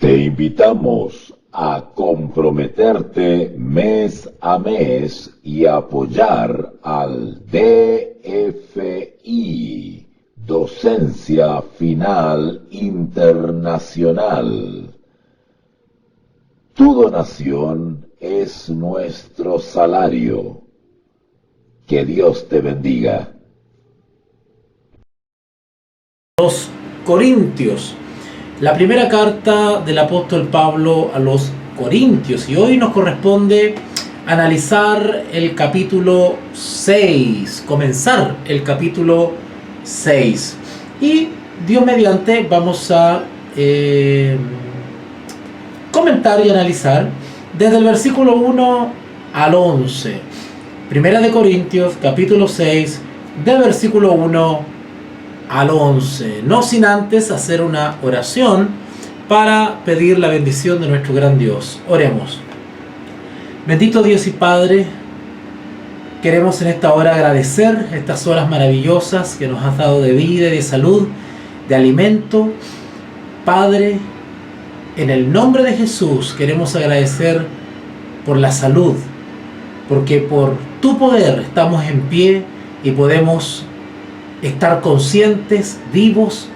Te invitamos a comprometerte mes a mes y apoyar al DFI, Docencia Final Internacional. Tu donación es nuestro salario. Que Dios te bendiga. Los Corintios, la primera carta del apóstol Pablo a los Corintios, y hoy nos corresponde analizar el capítulo 6, comenzar el capítulo 6, y Dios mediante vamos a comentar y analizar desde el versículo 1 al 11. Primera de Corintios, capítulo 6, de versículo 1 al 11. No sin antes hacer una oración para pedir la bendición de nuestro gran Dios. Oremos. Bendito Dios y Padre, queremos en esta hora agradecer estas horas maravillosas que nos has dado de vida y de salud, de alimento. Padre, en el nombre de Jesús queremos agradecer por la salud, porque por tu poder estamos en pie y podemos estar conscientes, vivos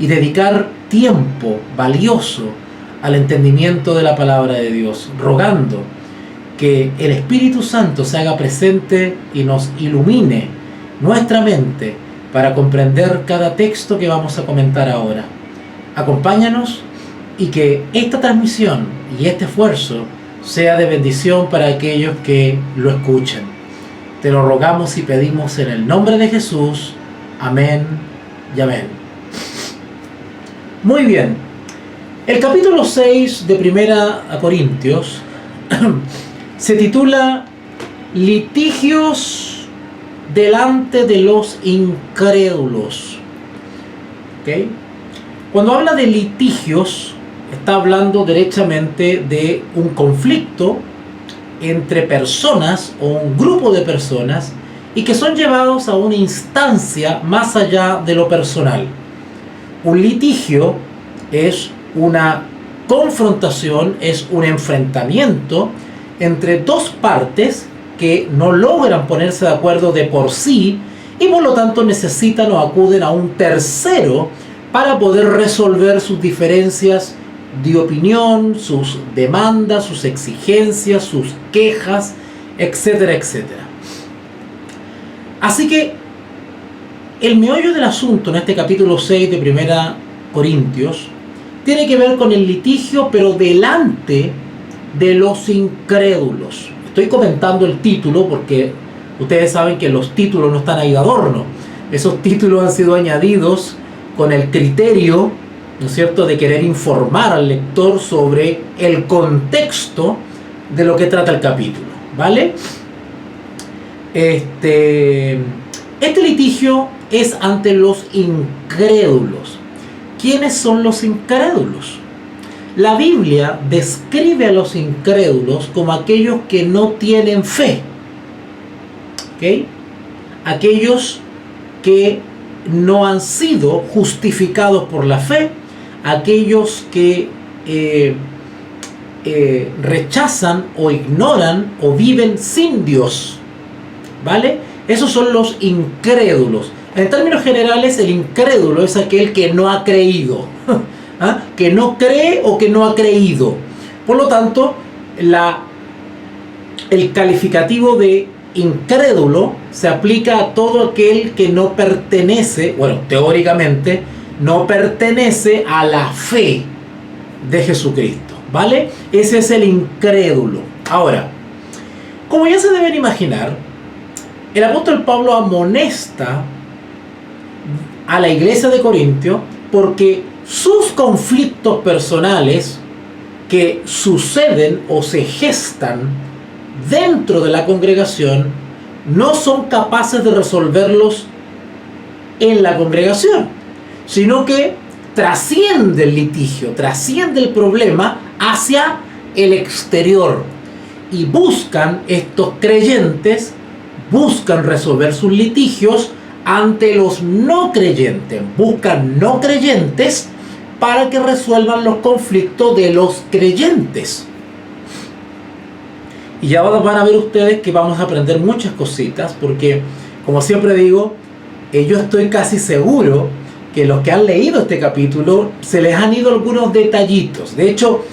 y dedicar tiempo valioso al entendimiento de la palabra de Dios, rogando que el Espíritu Santo se haga presente y nos ilumine nuestra mente para comprender cada texto que vamos a comentar ahora. Acompáñanos y que esta transmisión y este esfuerzo sea de bendición para aquellos que lo escuchen. Te lo rogamos y pedimos en el nombre de Jesús. Amén y amén. Muy bien. El capítulo 6 de Primera a Corintios se titula Litigios delante de los incrédulos. ¿Okay? Cuando habla de litigios, está hablando derechamente de un conflicto entre personas o un grupo de personas y que son llevados a una instancia más allá de lo personal. Un litigio es una confrontación, es un enfrentamiento entre dos partes que no logran ponerse de acuerdo de por sí y por lo tanto necesitan o acuden a un tercero para poder resolver sus diferencias de opinión, sus demandas, sus exigencias, sus quejas, etcétera, etcétera. Así que el meollo del asunto en este capítulo 6 de Primera Corintios tiene que ver con el litigio, pero delante de los incrédulos. Estoy comentando el título porque ustedes saben que los títulos no están ahí de adorno. Esos títulos han sido añadidos con el criterio, ¿no es cierto?, de querer informar al lector sobre el contexto de lo que trata el capítulo, ¿vale? Este litigio es ante los incrédulos. ¿Quiénes son los incrédulos? La Biblia describe a los incrédulos como aquellos que no tienen fe. ¿Okay? Aquellos que no han sido justificados por la fe, aquellos que rechazan o ignoran o viven sin Dios, ¿vale? Esos son los incrédulos. En términos generales, el incrédulo es aquel que no ha creído, ¿ah? Que no cree o que no ha creído. Por lo tanto, el calificativo de incrédulo se aplica a todo aquel que no pertenece, bueno, teóricamente, no pertenece a la fe de Jesucristo, ¿vale? Ese es el incrédulo. Ahora, como ya se deben imaginar, el apóstol Pablo amonesta a la iglesia de Corintio porque sus conflictos personales que suceden o se gestan dentro de la congregación no son capaces de resolverlos en la congregación, sino que trasciende el litigio, trasciende el problema hacia el exterior y buscan estos creyentes, buscan resolver sus litigios ante los no creyentes, buscan no creyentes para que resuelvan los conflictos de los creyentes. Y ya van a ver ustedes que vamos a aprender muchas cositas, porque, como siempre digo, yo estoy casi seguro que los que han leído este capítulo se les han ido algunos detallitos. De hecho,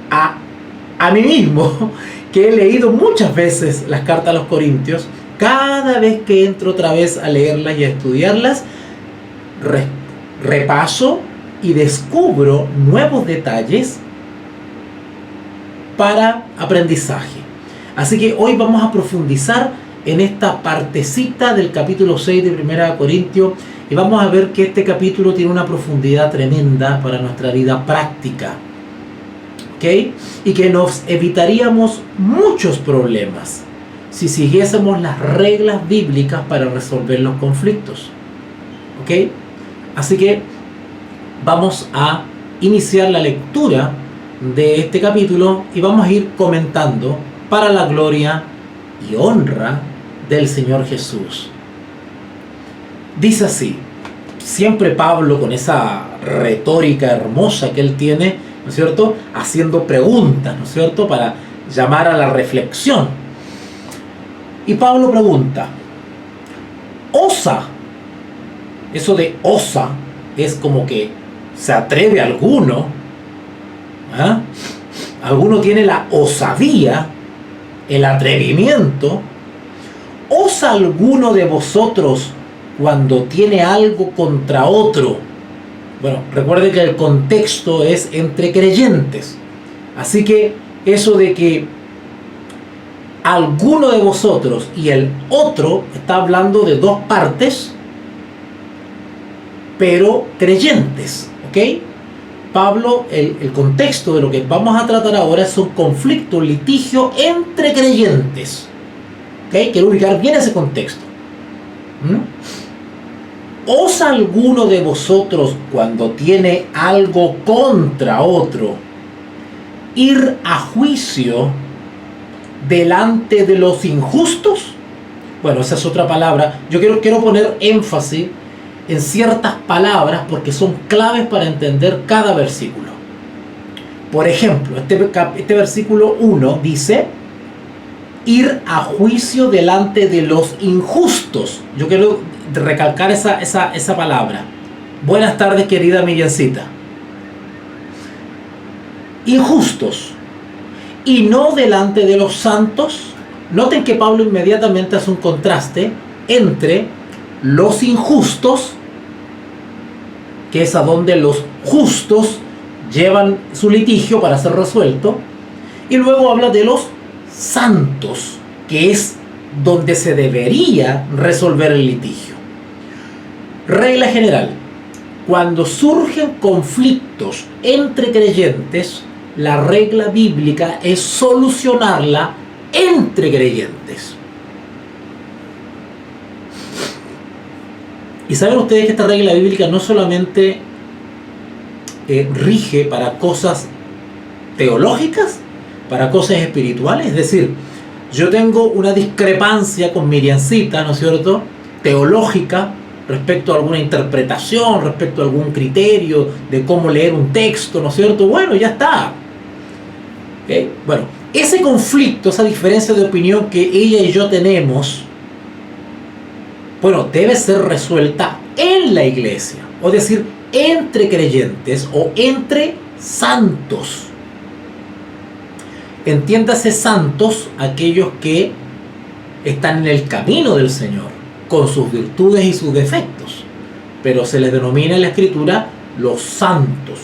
a mí mismo, que he leído muchas veces las cartas a los Corintios, cada vez que entro otra vez a leerlas y a estudiarlas, repaso y descubro nuevos detalles para aprendizaje. Así que hoy vamos a profundizar en esta partecita del capítulo 6 de 1 Corintios y vamos a ver que este capítulo tiene una profundidad tremenda para nuestra vida práctica, ¿ok? Y que nos evitaríamos muchos problemas si siguiésemos las reglas bíblicas para resolver los conflictos, ¿ok? Así que vamos a iniciar la lectura de este capítulo y vamos a ir comentando para la gloria y honra del Señor Jesús. Dice así, siempre Pablo con esa retórica hermosa que él tiene, ¿no es cierto?, haciendo preguntas, ¿no es cierto?, para llamar a la reflexión. Y Pablo pregunta, ¿osa? Eso de osa es como que se atreve alguno, ¿ah? Alguno tiene la osadía, el atrevimiento. ¿Osa alguno de vosotros cuando tiene algo contra otro? Bueno, recuerde que el contexto es entre creyentes. Así que eso de que alguno de vosotros y el otro está hablando de dos partes, pero creyentes, ¿ok? Pablo, el contexto de lo que vamos a tratar ahora es un conflicto, un litigio entre creyentes. ¿Ok? Quiero ubicar bien ese contexto. ¿Osa alguno de vosotros, cuando tiene algo contra otro, ir a juicio delante de los injustos? Bueno, esa es otra palabra. Yo quiero poner énfasis en ciertas palabras porque son claves para entender cada versículo. Por ejemplo, este versículo 1 dice ir a juicio delante de los injustos. Yo quiero recalcar esa palabra. Buenas tardes, querida Miguelcita. Injustos y no delante de los santos. Noten que Pablo inmediatamente hace un contraste entre los injustos, que es a donde los justos llevan su litigio para ser resuelto, y luego habla de los santos, que es donde se debería resolver el litigio. Regla general: cuando surgen conflictos entre creyentes, la regla bíblica es solucionarla entre creyentes. Y saben ustedes que esta regla bíblica no solamente rige para cosas teológicas, para cosas espirituales. Es decir, yo tengo una discrepancia con Miriamcita, ¿no es cierto?, teológica, respecto a alguna interpretación, respecto a algún criterio de cómo leer un texto, ¿no es cierto? Bueno, ya está. ¿Okay? Bueno, ese conflicto, esa diferencia de opinión que ella y yo tenemos, bueno, debe ser resuelta en la iglesia, o decir, entre creyentes o entre santos. Entiéndase santos aquellos que están en el camino del Señor, con sus virtudes y sus defectos, pero se les denomina en la Escritura los santos.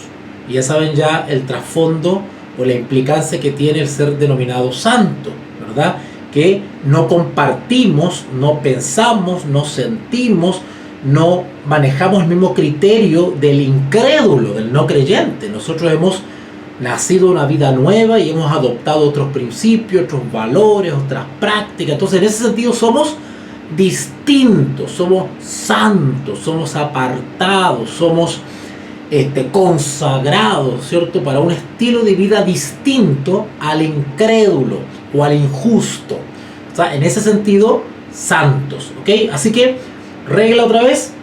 Y ya saben ya el trasfondo o la implicancia que tiene el ser denominado santo, ¿verdad? Que no compartimos, no pensamos, no sentimos, no manejamos el mismo criterio del incrédulo, del no creyente. Nosotros hemos nacido una vida nueva y hemos adoptado otros principios, otros valores, otras prácticas. Entonces, en ese sentido somos distintos, somos santos, somos apartados, somos consagrados, ¿cierto?, para un estilo de vida distinto al incrédulo o al injusto. O sea, en ese sentido, santos, ¿ok? Así que, regla otra vez,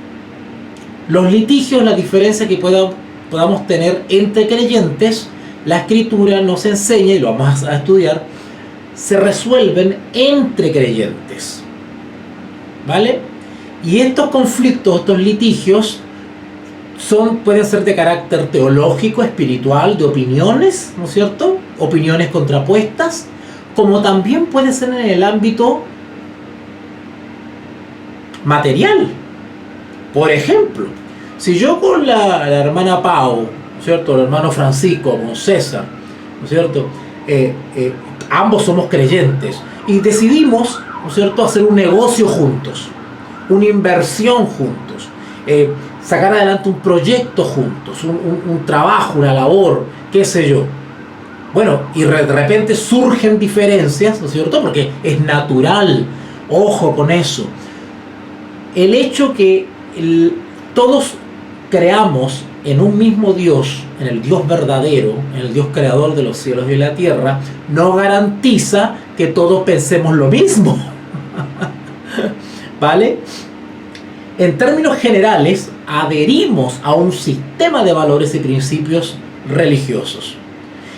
los litigios, la diferencia que pueda podamos tener entre creyentes, la Escritura nos enseña, y lo vamos a estudiar, se resuelven entre creyentes, ¿vale? Y estos conflictos, estos litigios, pueden ser de carácter teológico, espiritual, de opiniones, ¿no es cierto? Opiniones contrapuestas, como también puede ser en el ámbito material. Por ejemplo, si yo con la hermana Pau, ¿no es cierto?, el hermano Francisco, con César, ¿no es cierto?, ambos somos creyentes y decidimos, ¿no es cierto?, hacer un negocio juntos, una inversión juntos, sacar adelante un proyecto juntos, un trabajo, una labor, qué sé yo. Bueno, y de repente surgen diferencias, ¿no es cierto?, porque es natural, ojo con eso. El hecho que todos creamos en un mismo Dios, en el Dios verdadero, en el Dios creador de los cielos y la tierra, no garantiza que todos pensemos lo mismo. ¿Vale? En términos generales, adherimos a un sistema de valores y principios religiosos.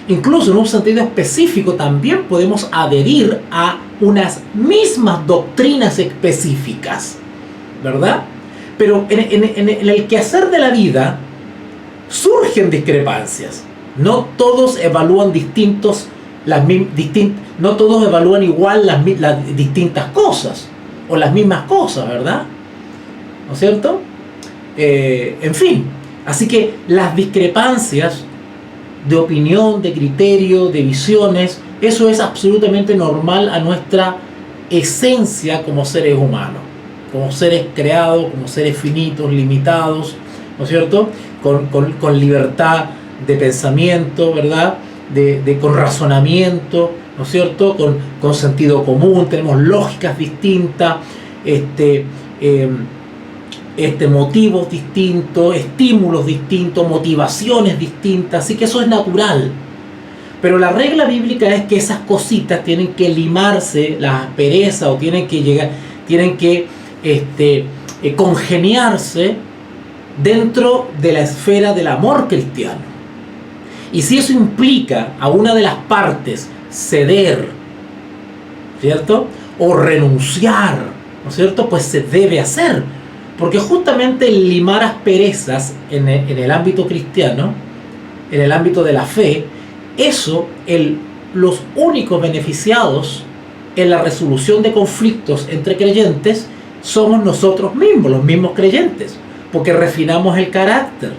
Incluso en un sentido específico también podemos adherir a unas mismas doctrinas específicas, ¿verdad? Pero en el quehacer de la vida surgen discrepancias. No todos evalúan no todos evalúan igual las distintas cosas o las mismas cosas, ¿verdad? ¿No es cierto? En fin, así que las discrepancias de opinión, de criterio, de visiones, eso es absolutamente normal a nuestra esencia como seres humanos, como seres creados, como seres finitos, limitados, ¿no es cierto?, con libertad de pensamiento, ¿verdad?, con razonamiento, ¿no es cierto?, con sentido común, tenemos lógicas distintas, motivos distintos, estímulos distintos, motivaciones distintas, así que eso es natural. Pero la regla bíblica es que esas cositas tienen que limarse, las asperezas, o tienen que congeniarse dentro de la esfera del amor cristiano. Y si eso implica a una de las partes ceder, ¿cierto?, o renunciar, ¿no es cierto?, pues se debe hacer. Porque justamente el limar asperezas en el ámbito cristiano, en el ámbito de la fe, los únicos beneficiados en la resolución de conflictos entre creyentes somos nosotros mismos, los mismos creyentes, porque refinamos el carácter,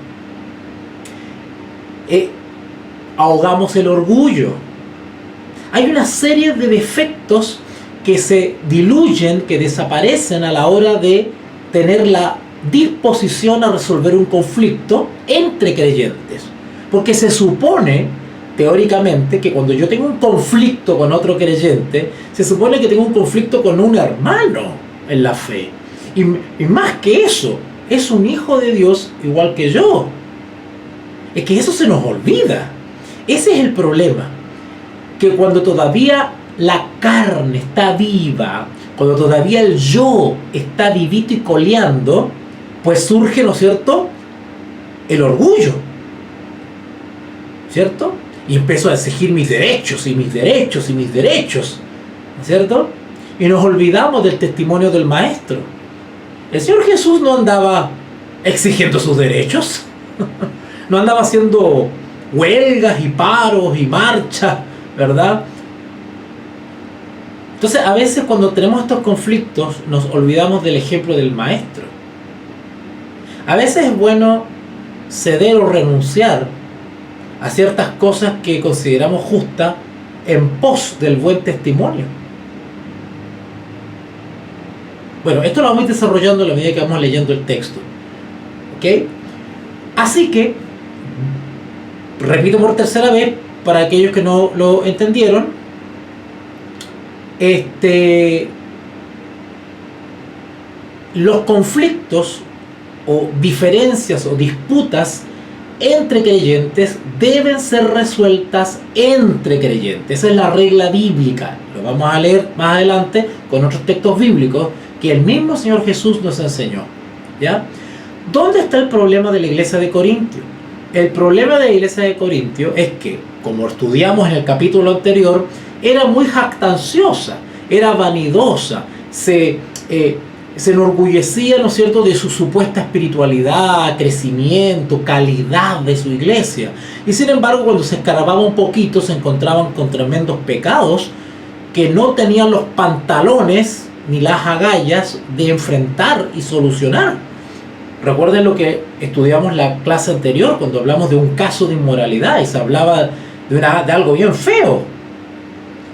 ahogamos el orgullo. Hay una serie de defectos que se diluyen, que desaparecen a la hora de tener la disposición a resolver un conflicto entre creyentes. Porque se supone, teóricamente, que cuando yo tengo un conflicto con otro creyente, se supone que tengo un conflicto con un hermano en la fe. Y más que eso, es un hijo de Dios igual que yo. Es que eso se nos olvida. Ese es el problema. Que cuando todavía la carne está viva, cuando todavía el yo está vivito y coleando, pues surge, ¿no es cierto?, el orgullo, ¿cierto? Y empiezo a exigir mis derechos, y mis derechos, y mis derechos, ¿no es cierto? Y nos olvidamos del testimonio del Maestro. El Señor Jesús no andaba exigiendo sus derechos, no andaba haciendo huelgas y paros y marchas, ¿verdad? Entonces, a veces cuando tenemos estos conflictos nos olvidamos del ejemplo del Maestro. A veces es bueno ceder o renunciar a ciertas cosas que consideramos justas en pos del buen testimonio. Bueno, esto lo vamos a ir desarrollando a la medida que vamos leyendo el texto, ¿ok? Así que, repito por tercera vez, para aquellos que no lo entendieron, los conflictos o diferencias o disputas entre creyentes deben ser resueltas entre creyentes. Esa es la regla bíblica. Lo vamos a leer más adelante con otros textos bíblicos que el mismo Señor Jesús nos enseñó, ¿ya? ¿Dónde está el problema de la iglesia de Corintio? El problema de la iglesia de Corintio es que, como estudiamos en el capítulo anterior, era muy jactanciosa, era vanidosa, se enorgullecía, ¿no es cierto?, de su supuesta espiritualidad, crecimiento, calidad de su iglesia. Y sin embargo, cuando se escarbaba un poquito, se encontraban con tremendos pecados que no tenían los pantalones ni las agallas de enfrentar y solucionar. Recuerden lo que estudiamos la clase anterior, cuando hablamos de un caso de inmoralidad y se hablaba de algo bien feo.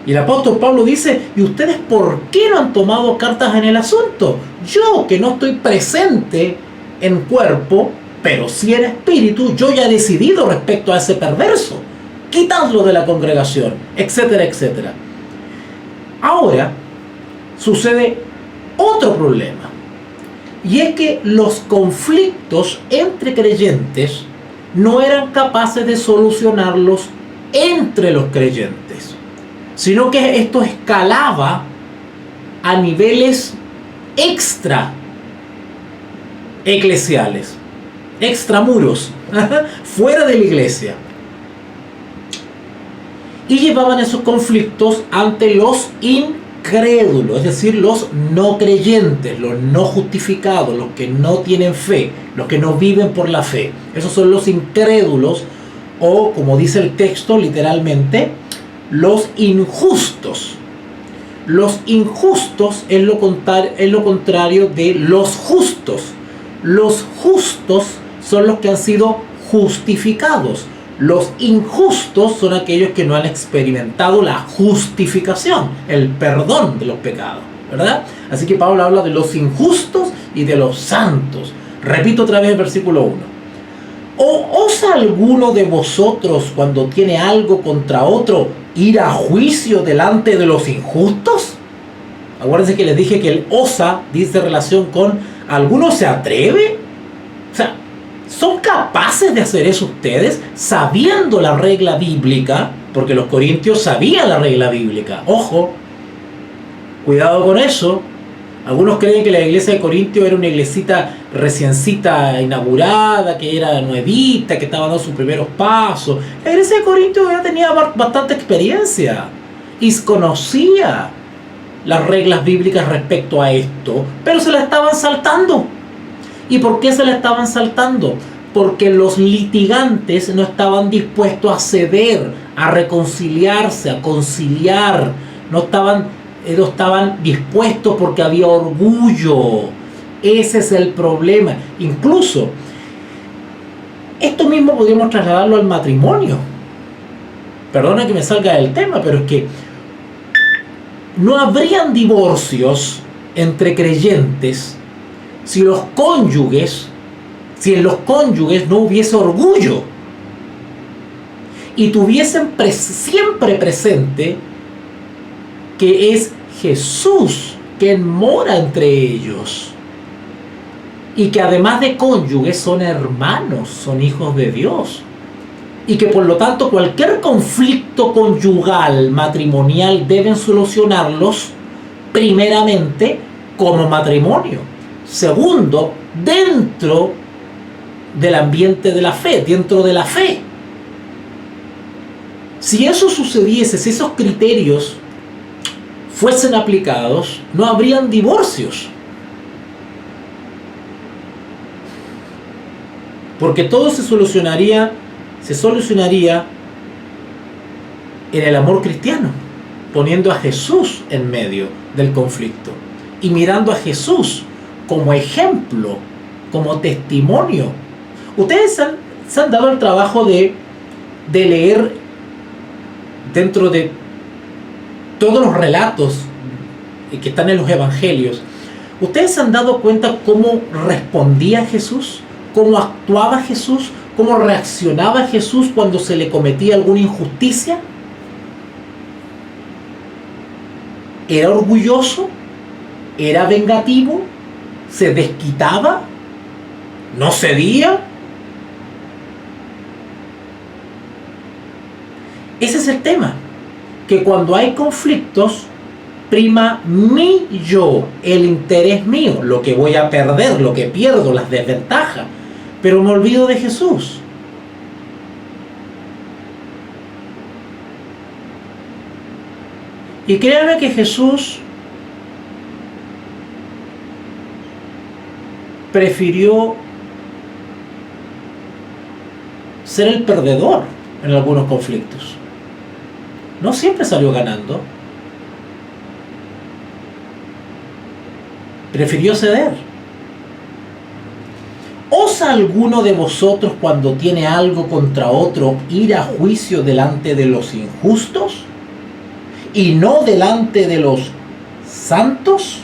Y el apóstol Pablo dice: ¿y ustedes por qué no han tomado cartas en el asunto? Yo, que no estoy presente en cuerpo, pero sí en espíritu, yo ya he decidido respecto a ese perverso. Quitadlo de la congregación, etcétera, etcétera. Ahora sucede otro problema. Y es que los conflictos entre creyentes no eran capaces de solucionarlos entre los creyentes, sino que esto escalaba a niveles extra eclesiales, extramuros, fuera de la iglesia. Y llevaban esos conflictos ante los incrédulos, es decir, los no creyentes, los no justificados, los que no tienen fe, los que no viven por la fe. Esos son los incrédulos, o como dice el texto literalmente, los injustos. Los injustos es lo contrario de los justos. Los justos son los que han sido justificados. Los injustos son aquellos que no han experimentado la justificación, el perdón de los pecados, ¿verdad? Así que Pablo habla de los injustos y de los santos. Repito otra vez el versículo 1. ¿O osa alguno de vosotros, cuando tiene algo contra otro, ir a juicio delante de los injustos? Acuérdense que les dije que el osa dice relación con ¿alguno se atreve? O sea, ¿son capaces de hacer eso ustedes sabiendo la regla bíblica? Porque los corintios sabían la regla bíblica. Ojo, cuidado con eso. Algunos creen que la iglesia de Corintio era una iglesita reciencita inaugurada, que era nuevita, que estaba dando sus primeros pasos. La iglesia de Corintio ya tenía bastante experiencia y conocía las reglas bíblicas respecto a esto, pero se la estaban saltando. ¿Y por qué se la estaban saltando? Porque los litigantes no estaban dispuestos a ceder, a reconciliarse, a conciliar. No estaban dispuestos porque había orgullo. Ese es el problema. Incluso, esto mismo podríamos trasladarlo al matrimonio. Perdona que me salga del tema, pero es que no habrían divorcios entre creyentes si en los cónyuges no hubiese orgullo y tuviesen siempre presente que es Jesús quien mora entre ellos y que además de cónyuges son hermanos, son hijos de Dios, y que por lo tanto cualquier conflicto conyugal, matrimonial, deben solucionarlos primeramente como matrimonio, segundo, dentro del ambiente de la fe, dentro de la fe. Si eso sucediese, si esos criterios fuesen aplicados, no habrían divorcios, porque todo se solucionaría en el amor cristiano, poniendo a Jesús en medio del conflicto y mirando a Jesús como ejemplo, como testimonio. Ustedes se han dado el trabajo de leer dentro de todos los relatos que están en los evangelios. ¿Ustedes se han dado cuenta cómo respondía Jesús? ¿Cómo actuaba Jesús? ¿Cómo reaccionaba Jesús cuando se le cometía alguna injusticia? ¿Era orgulloso? ¿Era vengativo? ¿Se desquitaba? ¿No cedía? Ese es el tema, que cuando hay conflictos prima mi yo, el interés mío, lo que voy a perder, lo que pierdo, las desventajas, pero me olvido de Jesús. Y créanme que Jesús prefirió ser el perdedor en algunos conflictos. No siempre salió ganando. Prefirió ceder. ¿Osa alguno de vosotros cuando tiene algo contra otro ir a juicio delante de los injustos y no delante de los santos?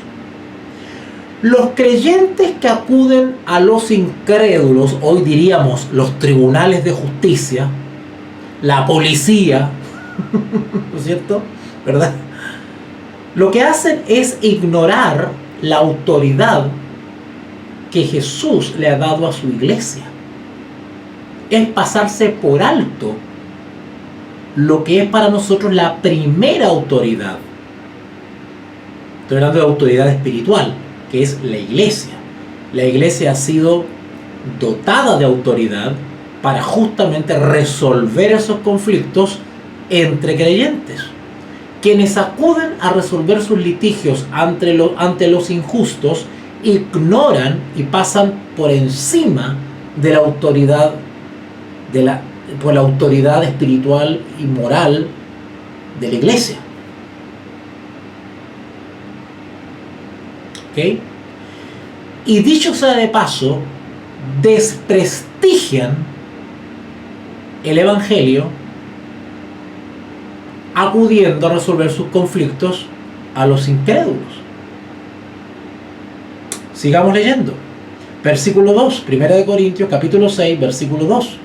Los creyentes que acuden a los incrédulos, hoy diríamos los tribunales de justicia, la policía, ¿no es cierto? ¿Verdad? Lo que hacen es ignorar la autoridad que Jesús le ha dado a su iglesia. Es pasarse por alto lo que es para nosotros la primera autoridad. Estoy hablando de autoridad espiritual, que es la iglesia. La iglesia ha sido dotada de autoridad para justamente resolver esos conflictos entre creyentes. Quienes acuden a resolver sus litigios ante los injustos ignoran y pasan por encima de la autoridad por la autoridad espiritual y moral de la iglesia. ¿Ok? Y dicho sea de paso, desprestigian el evangelio acudiendo a resolver sus conflictos a los incrédulos. Sigamos leyendo. Versículo 2, 1 Corintios capítulo 6, versículo 2.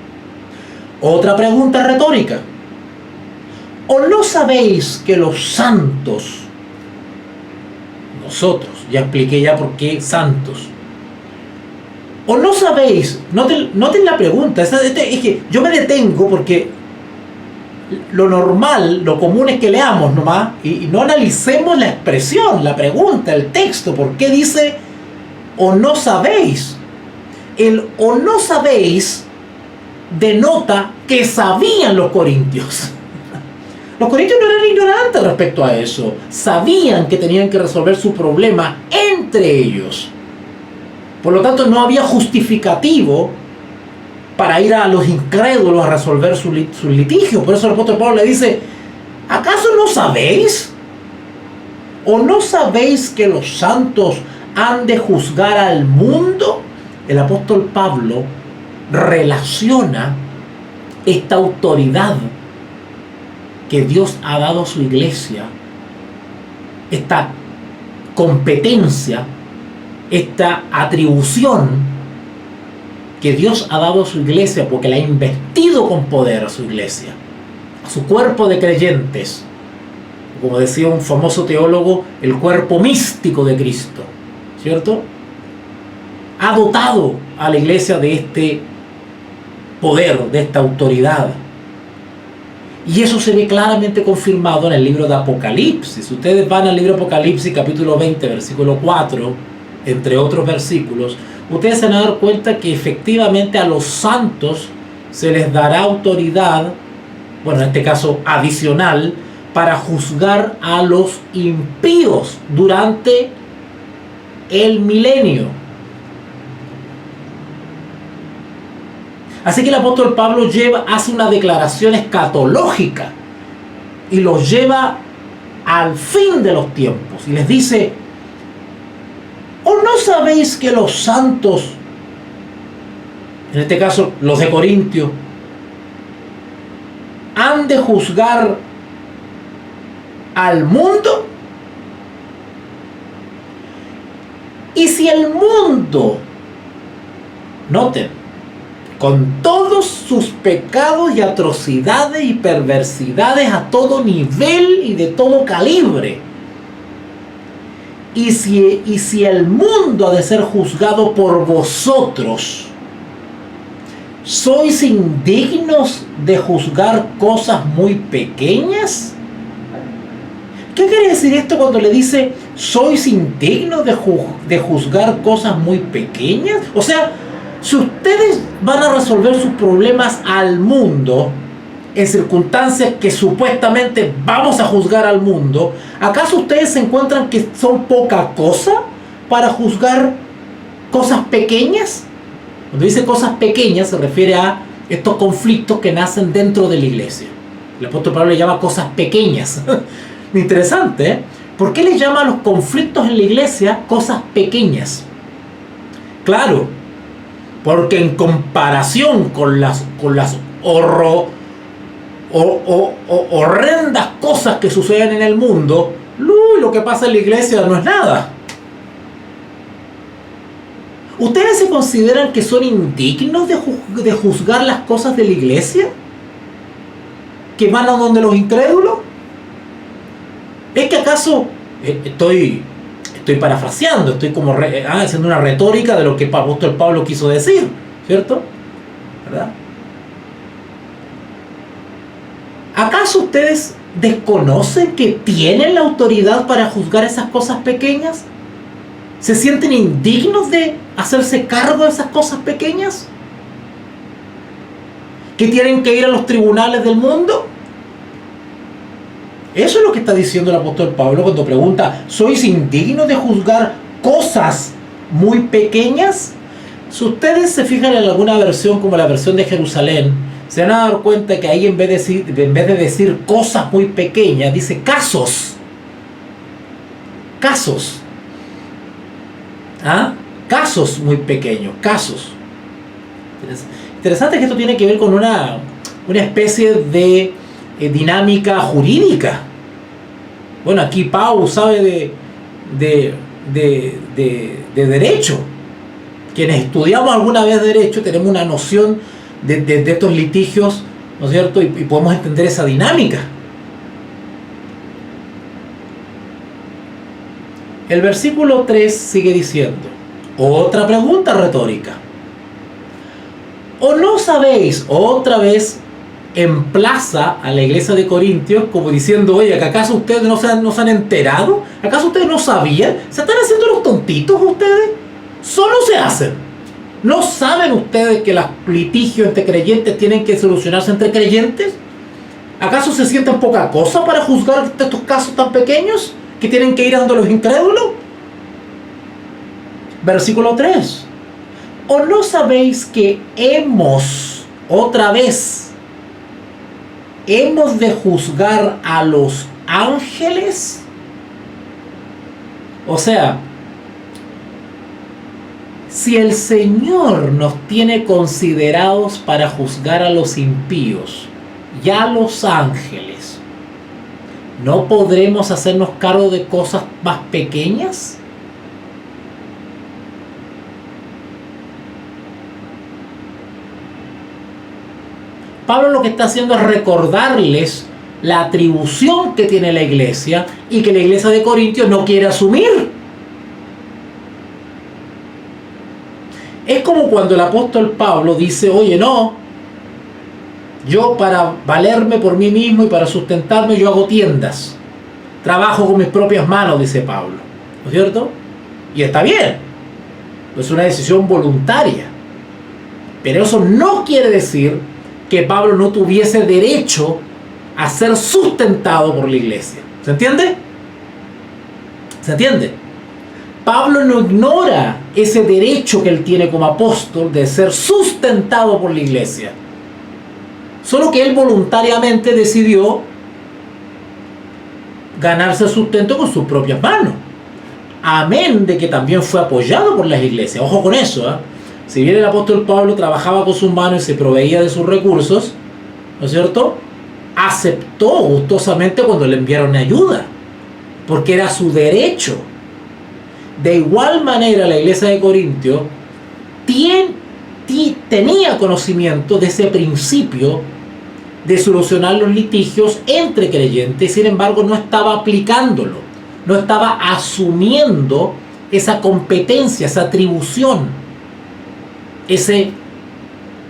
Otra pregunta retórica. ¿O no sabéis que los santos, nosotros, ya expliqué ya por qué santos, o no sabéis, noten la pregunta, es que yo me detengo porque lo normal, lo común es que leamos nomás y no analicemos la expresión, la pregunta, el texto, ¿por qué dice o no sabéis? El o no sabéis denota que sabían los corintios. Los corintios no eran ignorantes respecto a eso. Sabían que tenían que resolver su problema entre ellos. Por lo tanto, no había justificativo para ir a los incrédulos a resolver sus litigios. Por eso el apóstol Pablo le dice, ¿acaso no sabéis? ¿O no sabéis que los santos han de juzgar al mundo? El apóstol Pablo relaciona esta autoridad que Dios ha dado a su iglesia, esta competencia, esta atribución que Dios ha dado a su iglesia porque la ha investido con poder a su iglesia, a su cuerpo de creyentes, como decía un famoso teólogo, el cuerpo místico de Cristo, ¿cierto? Ha dotado a la iglesia de este poder, de esta autoridad. Y eso se ve claramente confirmado en el libro de Apocalipsis. Si ustedes van al libro de Apocalipsis, capítulo 20, versículo 4, entre otros versículos, ustedes se van a dar cuenta que efectivamente a los santos se les dará autoridad, bueno, en este caso adicional, para juzgar a los impíos durante el milenio. Así que el apóstol Pablo hace una declaración escatológica y los lleva al fin de los tiempos y les dice, ¿o no sabéis que los santos, en este caso los de Corintio, han de juzgar al mundo? Y si el mundo, noten, con todos sus pecados y atrocidades y perversidades a todo nivel y de todo calibre, y si el mundo ha de ser juzgado por vosotros, ¿sois indignos de juzgar cosas muy pequeñas? ¿Qué quiere decir esto cuando le dice sois indignos de juzgar cosas muy pequeñas? O sea, si ustedes van a resolver sus problemas al mundo, en circunstancias que supuestamente vamos a juzgar al mundo, ¿acaso ustedes se encuentran que son poca cosa para juzgar cosas pequeñas? Cuando dice cosas pequeñas se refiere a estos conflictos que nacen dentro de la iglesia. El apóstol Pablo le llama cosas pequeñas. Interesante, ¿eh? ¿Por qué le llama a los conflictos en la iglesia cosas pequeñas? Claro, porque en comparación con las horrendas cosas que suceden en el mundo, lo que pasa en la iglesia no es nada. ¿Ustedes se consideran que son indignos de juzgar las cosas de la iglesia? ¿Que van a donde los incrédulos? ¿Es que acaso estoy parafraseando, estoy como haciendo una retórica de lo que el apóstol Pablo quiso decir, ¿cierto? ¿Verdad? ¿Acaso ustedes desconocen que tienen la autoridad para juzgar esas cosas pequeñas? ¿Se sienten indignos de hacerse cargo de esas cosas pequeñas? ¿Que tienen que ir a los tribunales del mundo? Eso es lo que está diciendo el apóstol Pablo cuando pregunta: ¿sois indignos de juzgar cosas muy pequeñas? Si ustedes se fijan en alguna versión como la versión de Jerusalén, se van a dar cuenta que ahí en vez de decir cosas muy pequeñas, dice casos. Casos. ¿Ah? Casos muy pequeños, casos. Interesante que esto tiene que ver con una especie de dinámica jurídica. Bueno, aquí Pau sabe de derecho. Quienes estudiamos alguna vez derecho tenemos una noción de estos litigios, ¿no es cierto? Y podemos entender esa dinámica. El versículo 3 sigue diciendo, otra pregunta retórica. ¿O no sabéis? Otra vez emplaza a la iglesia de Corintios como diciendo: oye, ¿acaso ustedes no se han enterado? ¿Acaso ustedes no sabían? ¿Se están haciendo los tontitos ustedes? Solo se hacen. ¿No saben ustedes que los litigios entre creyentes tienen que solucionarse entre creyentes? ¿Acaso se sienten poca cosa para juzgar estos casos tan pequeños que tienen que ir dando los incrédulos? Versículo 3. ¿O no sabéis que hemos de juzgar a los ángeles? O sea, si el Señor nos tiene considerados para juzgar a los impíos y a los ángeles, ¿no podremos hacernos cargo de cosas más pequeñas? Pablo lo que está haciendo es recordarles la atribución que tiene la iglesia y que la iglesia de Corintios no quiere asumir. Es como cuando el apóstol Pablo dice: oye, no, yo para valerme por mí mismo y para sustentarme yo hago tiendas, trabajo con mis propias manos, dice Pablo, ¿no es cierto? Y está bien, es una decisión voluntaria, pero eso no quiere decir que Pablo no tuviese derecho a ser sustentado por la iglesia. ¿Se entiende? ¿Se entiende? Pablo no ignora ese derecho que él tiene como apóstol de ser sustentado por la iglesia. Solo que él voluntariamente decidió ganarse sustento con sus propias manos. Amén de que también fue apoyado por las iglesias. Ojo con eso, ¿eh? Si bien el apóstol Pablo trabajaba con sus manos y se proveía de sus recursos, ¿no es cierto?, aceptó gustosamente cuando le enviaron ayuda, porque era su derecho. De igual manera, la iglesia de Corintios tenía conocimiento de ese principio de solucionar los litigios entre creyentes, sin embargo no estaba aplicándolo, no estaba asumiendo esa competencia, esa atribución, ese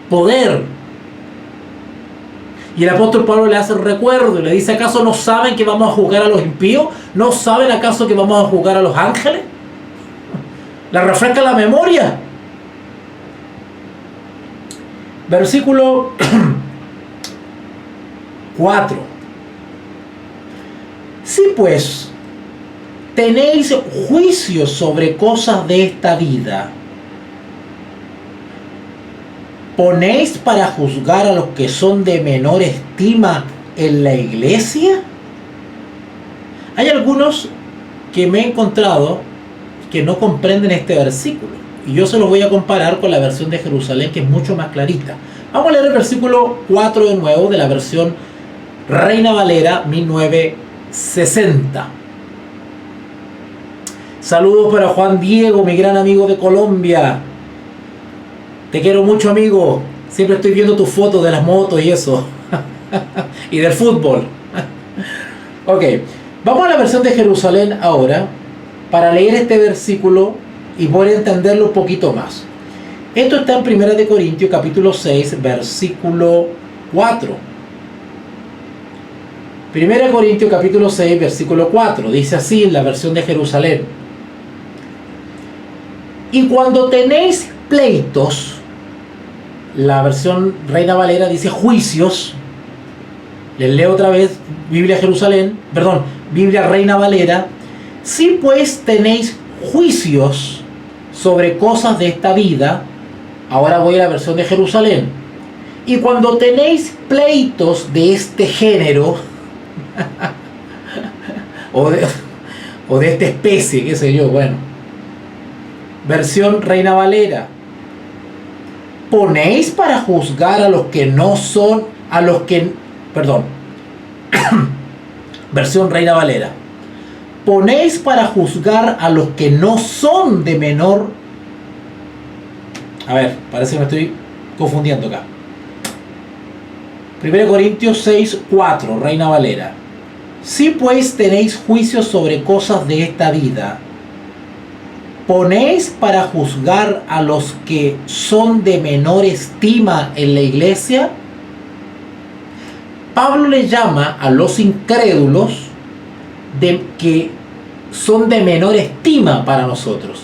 poder. Y el apóstol Pablo le hace el recuerdo y le dice: ¿acaso no saben que vamos a juzgar a los impíos? ¿No saben acaso que vamos a juzgar a los ángeles? Le refresca la memoria. Versículo 4. Si pues tenéis juicio sobre cosas de esta vida, ¿ponéis para juzgar a los que son de menor estima en la iglesia? Hay algunos que me he encontrado que no comprenden este versículo, y yo se los voy a comparar con la versión de Jerusalén, que es mucho más clarita. Vamos a leer el versículo 4 de nuevo, de la versión Reina Valera 1960. Saludos para Juan Diego, mi gran amigo de Colombia. Te quiero mucho, amigo. Siempre estoy viendo tus fotos de las motos y eso. Y del fútbol. Ok, vamos a la versión de Jerusalén ahora, para leer este versículo y poder entenderlo un poquito más. Esto está en 1 Corintios capítulo 6, versículo 4. 1 Corintios capítulo 6, versículo 4. Dice así en la versión de Jerusalén: y cuando tenéis pleitos, la versión Reina Valera dice juicios. Les leo otra vez Biblia Jerusalén, perdón, Biblia Reina Valera. Si pues tenéis juicios sobre cosas de esta vida, ahora voy a la versión de Jerusalén. Y cuando tenéis pleitos de este género, o de esta especie, qué sé yo, bueno. Versión Reina Valera: ponéis para juzgar a los que no son, versión Reina Valera: ponéis para juzgar a los que no son de menor. A ver, parece que me estoy confundiendo acá. 1 Corintios 6, 4, Reina Valera: si pues tenéis juicios sobre cosas de esta vida, ¿ponéis para juzgar a los que son de menor estima en la iglesia? Pablo le llama a los incrédulos que son de menor estima para nosotros.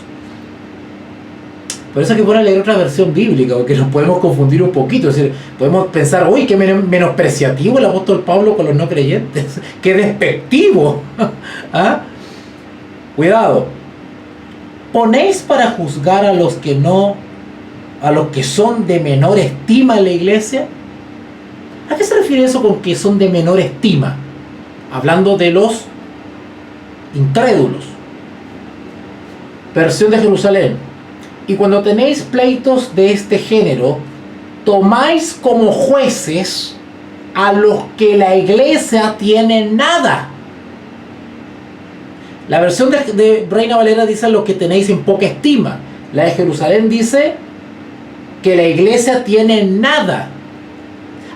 Por eso es que pone leer otra versión bíblica, porque nos podemos confundir un poquito. Es decir, podemos pensar, uy, qué menospreciativo el apóstol Pablo con los no creyentes, qué despectivo. ¿Ah? Cuidado. ¿Ponéis para juzgar a los que son de menor estima en la iglesia? ¿A qué se refiere eso con que son de menor estima? Hablando de los incrédulos. Versión de Jerusalén: y cuando tenéis pleitos de este género, tomáis como jueces a los que la iglesia tiene nada. La versión de Reina Valera dice lo que tenéis en poca estima. La de Jerusalén dice que la iglesia tiene nada.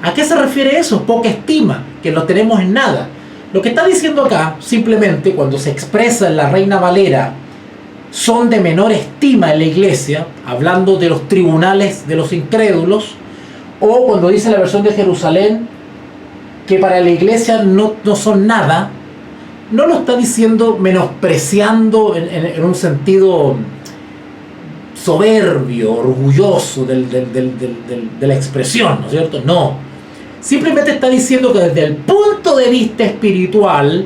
¿A qué se refiere eso? Poca estima, que lo tenemos en nada. Lo que está diciendo acá, simplemente, cuando se expresa en la Reina Valera, son de menor estima en la iglesia, hablando de los tribunales de los incrédulos, o cuando dice la versión de Jerusalén que para la iglesia no son nada, no lo está diciendo menospreciando en un sentido soberbio, orgulloso de la expresión, ¿no es cierto? No. Simplemente está diciendo que desde el punto de vista espiritual,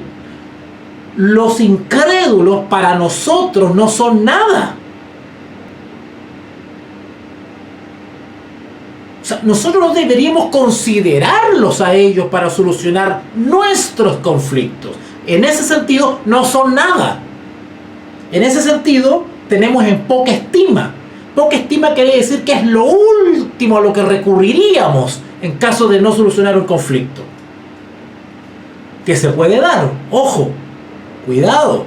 los incrédulos para nosotros no son nada. O sea, nosotros no deberíamos considerarlos a ellos para solucionar nuestros conflictos. En ese sentido, no son nada. En ese sentido, tenemos en poca estima. Poca estima quiere decir que es lo último a lo que recurriríamos en caso de no solucionar un conflicto. Que se puede dar. Ojo, cuidado.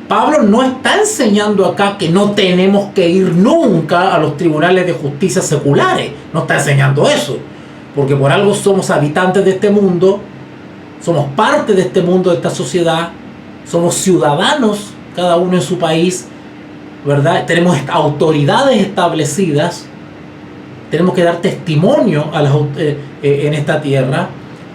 Pablo no está enseñando acá que no tenemos que ir nunca a los tribunales de justicia seculares. No está enseñando eso. Porque por algo somos habitantes de este mundo, somos parte de este mundo, de esta sociedad, somos ciudadanos, cada uno en su país, ¿verdad? Tenemos autoridades establecidas, tenemos que dar testimonio a en esta tierra.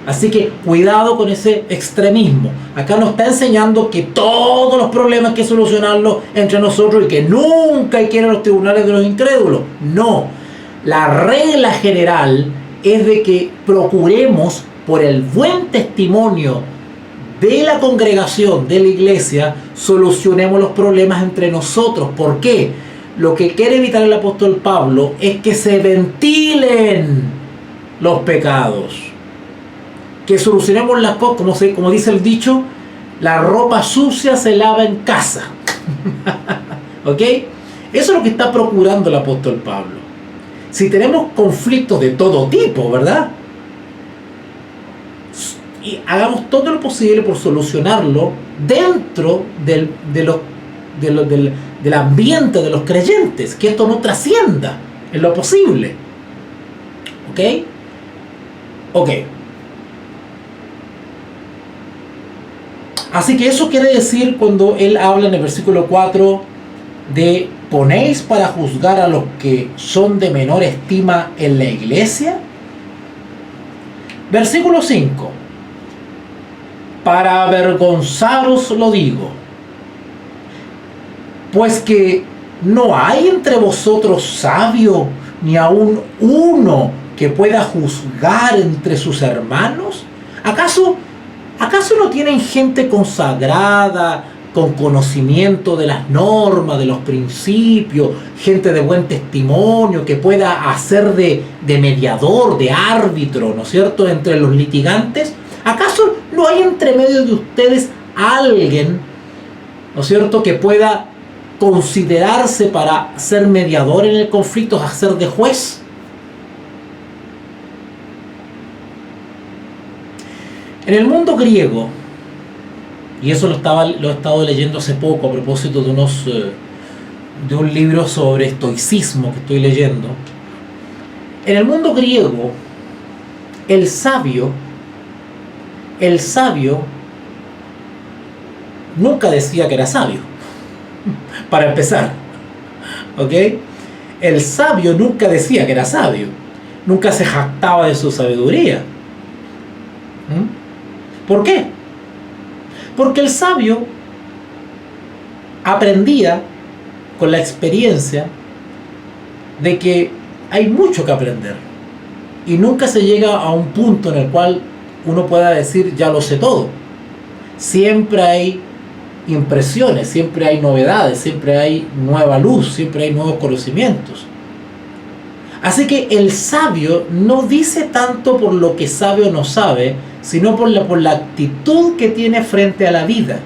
Así que cuidado con ese extremismo. Acá nos está enseñando que todos los problemas hay que solucionarlos entre nosotros y que nunca hay que ir a los tribunales de los incrédulos. No. La regla general es de que procuremos, por el buen testimonio de la congregación, de la iglesia, solucionemos los problemas entre nosotros. ¿Por qué? Lo que quiere evitar el apóstol Pablo es que se ventilen los pecados, que solucionemos las cosas, como dice el dicho, la ropa sucia se lava en casa. ¿Ok? Eso es lo que está procurando el apóstol Pablo. Si tenemos conflictos de todo tipo, ¿verdad? Y hagamos todo lo posible por solucionarlo dentro del ambiente de los creyentes, que esto no trascienda en lo posible. ¿Ok? Ok. Así que eso quiere decir cuando él habla en el versículo 4 de ¿ponéis para juzgar a los que son de menor estima en la iglesia? Versículo 5. Para avergonzaros lo digo, pues que no hay entre vosotros sabio, ni aun uno que pueda juzgar entre sus hermanos. ¿Acaso no tienen gente consagrada, con conocimiento de las normas, de los principios, gente de buen testimonio, que pueda hacer de mediador, de árbitro, ¿no es cierto?, entre los litigantes? ¿Acaso no hay entre medio de ustedes alguien, ¿no es cierto?, que pueda considerarse para ser mediador en el conflicto, hacer de juez? En el mundo griego, y eso lo he estado leyendo hace poco a propósito de un libro sobre estoicismo que estoy leyendo. En el mundo griego, el sabio nunca decía que era sabio, para empezar. ¿Ok? El sabio nunca decía que era sabio, nunca se jactaba de su sabiduría. ¿Por qué? Porque el sabio aprendía con la experiencia de que hay mucho que aprender y nunca se llega a un punto en el cual uno pueda decir ya lo sé todo. Siempre hay impresiones, siempre hay novedades, siempre hay nueva luz, siempre hay nuevos conocimientos. Así que el sabio no dice tanto por lo que sabe o no sabe, sino por la actitud que tiene frente a la vida.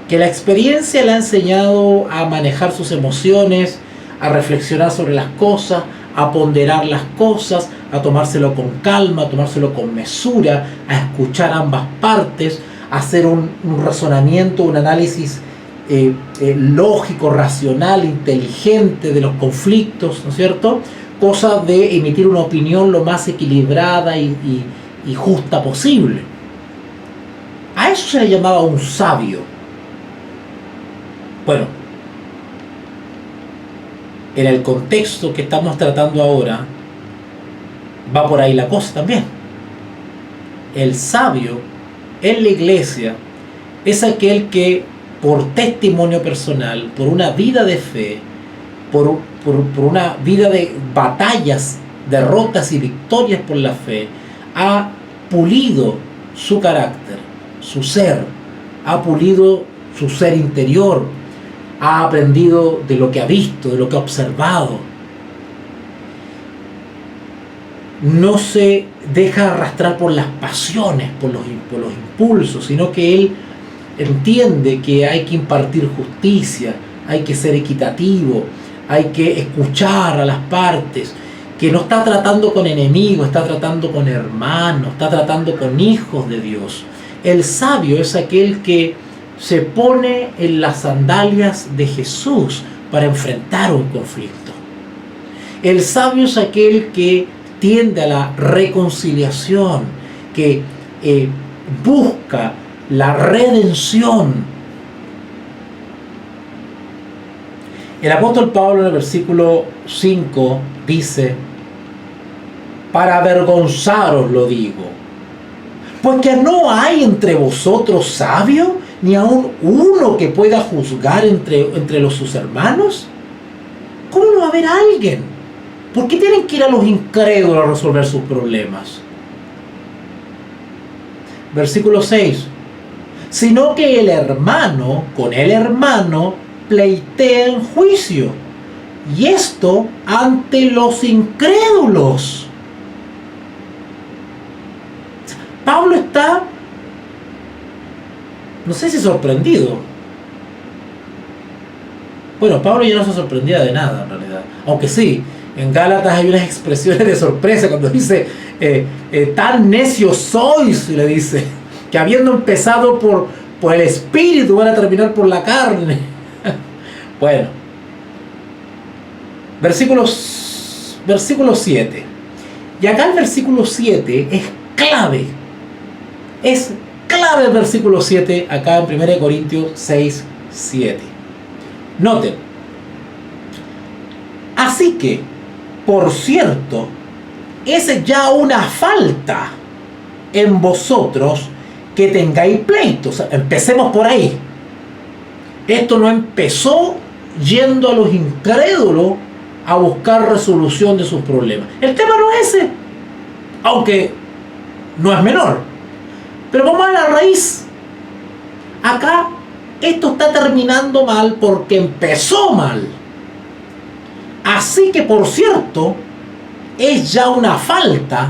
Que la experiencia le ha enseñado a manejar sus emociones, a reflexionar sobre las cosas, a ponderar las cosas, a tomárselo con calma, a tomárselo con mesura, a escuchar ambas partes, a hacer un razonamiento, un análisis lógico, racional, inteligente de los conflictos, ¿no es cierto? Cosa de emitir una opinión lo más equilibrada y justa posible. A eso se le llamaba un sabio. Bueno, en el contexto que estamos tratando ahora, va por ahí la cosa también. El sabio en la iglesia es aquel que, por testimonio personal, por una vida de fe, por una vida de batallas, derrotas y victorias por la fe, ha pulido su carácter, su ser, ha pulido su ser interior, ha aprendido de lo que ha visto, de lo que ha observado. No se deja arrastrar por las pasiones, por los impulsos, sino que él entiende que hay que impartir justicia, hay que ser equitativo, hay que escuchar a las partes, que no está tratando con enemigos, está tratando con hermanos, está tratando con hijos de Dios. El sabio es aquel que se pone en las sandalias de Jesús para enfrentar un conflicto. El sabio es aquel que tiende a la reconciliación, que busca la redención. El apóstol Pablo en el versículo 5 dice: para avergonzaros lo digo, pues que no hay entre vosotros sabio, ni aun uno que pueda juzgar entre sus hermanos. ¿Cómo no va a haber alguien? ¿Por qué tienen que ir a los incrédulos a resolver sus problemas? Versículo 6. Sino que el hermano con el hermano pleitea en juicio, y esto ante los incrédulos. Pablo está, no sé si sorprendido. Bueno, Pablo ya no se sorprendía de nada en realidad. Aunque sí, en Gálatas hay unas expresiones de sorpresa cuando dice, tan necios sois, le dice, que habiendo empezado por el espíritu van a terminar por la carne. Bueno, versículo 7. Y acá el versículo 7 es clave. Es clave el versículo 7 acá en 1 Corintios 6, 7. Noten. Así que, por cierto, es ya una falta en vosotros que tengáis pleitos. Empecemos por ahí. Esto no empezó yendo a los incrédulos a buscar resolución de sus problemas. El tema no es ese, aunque no es menor. Pero vamos a la raíz. Acá esto está terminando mal porque empezó mal. Así que, por cierto, es ya una falta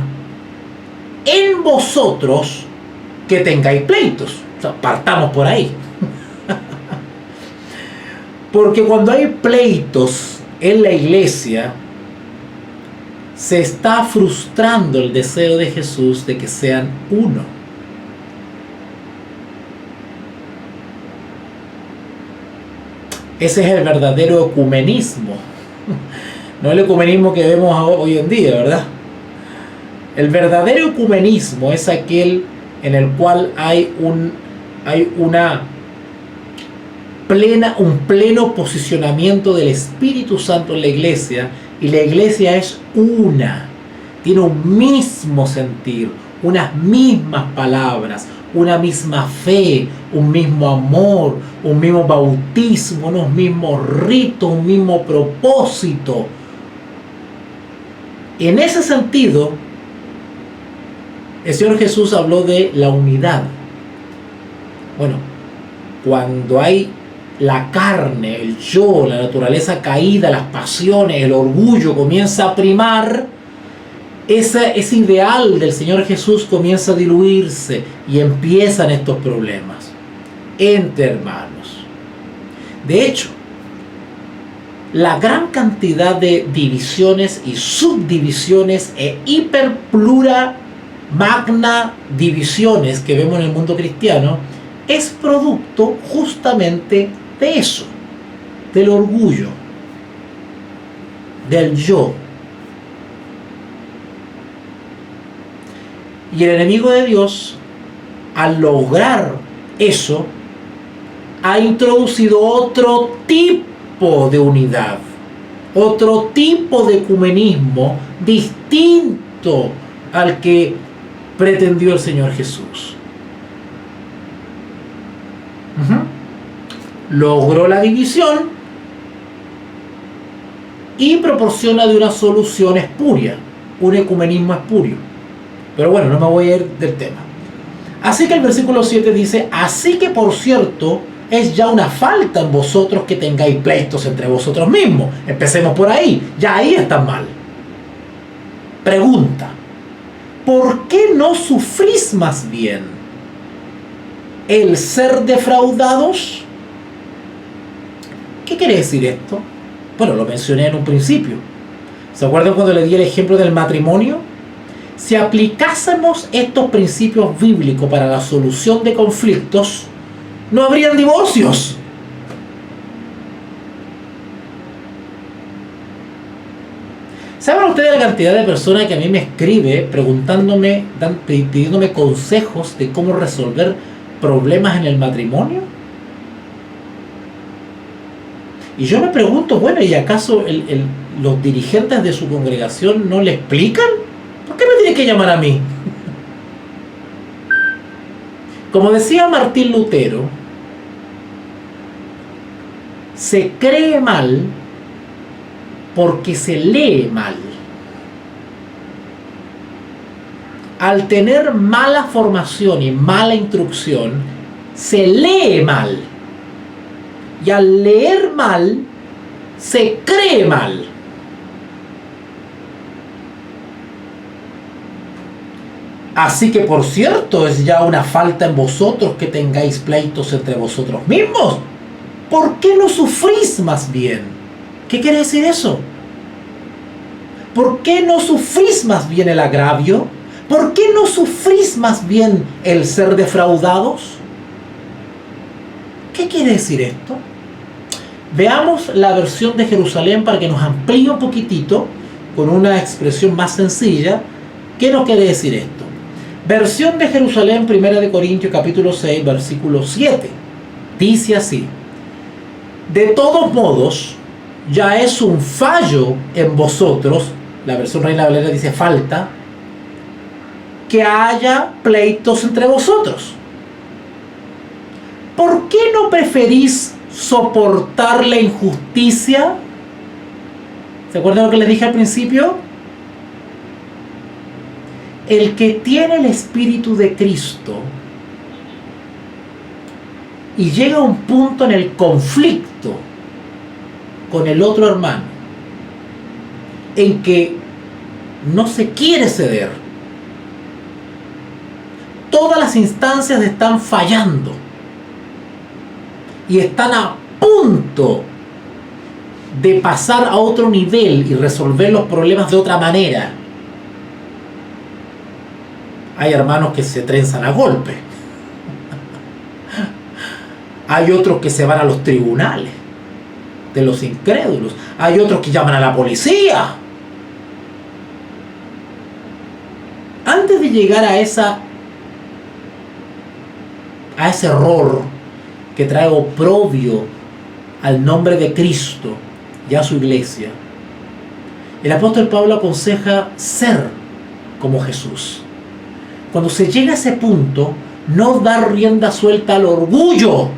en vosotros que tengáis pleitos. O sea, partamos por ahí. Porque cuando hay pleitos en la iglesia, se está frustrando el deseo de Jesús de que sean uno. Ese es el verdadero ecumenismo. No el ecumenismo que vemos hoy en día, ¿verdad? El verdadero ecumenismo es aquel en el cual hay un pleno posicionamiento del Espíritu Santo en la iglesia, y la iglesia es una, tiene un mismo sentir, unas mismas palabras, una misma fe, un mismo amor, un mismo bautismo, unos mismos ritos, un mismo propósito. En ese sentido, el Señor Jesús habló de la unidad. Bueno, cuando hay la carne, el yo, la naturaleza caída, las pasiones, el orgullo comienza a primar, ese ideal del Señor Jesús comienza a diluirse y empiezan estos problemas entre hermanos. De hecho, la gran cantidad de divisiones y subdivisiones e hiperplura magna divisiones que vemos en el mundo cristiano es producto justamente de eso, del orgullo, del yo. Y el enemigo de Dios, al lograr eso, ha introducido otro tipo de unidad, otro tipo de ecumenismo distinto al que pretendió el Señor Jesús. Logró la división y proporciona de una solución espuria, un ecumenismo espurio. Pero bueno, no me voy a ir del tema. Así que el versículo 7 dice: así que, por cierto, es ya una falta en vosotros que tengáis pleitos entre vosotros mismos. Empecemos por ahí. Ya ahí están mal. Pregunta: ¿por qué no sufrís más bien el ser defraudados? ¿Qué quiere decir esto? Bueno, lo mencioné en un principio. ¿Se acuerdan cuando le di el ejemplo del matrimonio? Si aplicásemos estos principios bíblicos para la solución de conflictos, no habrían divorcios. ¿Saben ustedes la cantidad de personas que a mí me escribe preguntándome, pidiéndome consejos de cómo resolver problemas en el matrimonio? Y yo me pregunto, bueno, ¿y acaso los dirigentes de su congregación no le explican? ¿Por qué me tienen que llamar a mí? Como decía Martín Lutero, se cree mal porque se lee mal. al tener mala formación y mala instrucción, se lee mal. Y al leer mal, se cree mal. Así que, por cierto, es ya una falta en vosotros que tengáis pleitos entre vosotros mismos. ¿Por qué no sufrís más bien? ¿Qué quiere decir eso? ¿Por qué no sufrís más bien el agravio? ¿Por qué no sufrís más bien el ser defraudados? ¿Qué quiere decir esto? Veamos la versión de Jerusalén para que nos amplíe un poquitito con una expresión más sencilla. ¿Qué nos quiere decir esto? Versión de Jerusalén, 1 Corintios capítulo 6, versículo 7. Dice así: de todos modos, ya es un fallo en vosotros, la versión Reina Valera dice falta, que haya pleitos entre vosotros. ¿Por qué no preferís soportar la injusticia? ¿Se acuerdan lo que les dije al principio? El que tiene el Espíritu de Cristo y llega a un punto en el conflicto con el otro hermano, en que no se quiere ceder, todas las instancias están fallando y están a punto de pasar a otro nivel y resolver los problemas de otra manera. Hay hermanos que se trenzan a golpe. Hay otros que se van a los tribunales de los incrédulos. Hay otros que llaman a la policía. Antes de llegar a ese error que trae oprobio al nombre de Cristo y a su iglesia, el apóstol Pablo aconseja ser como Jesús. Cuando se llega a ese punto, no dar rienda suelta al orgullo.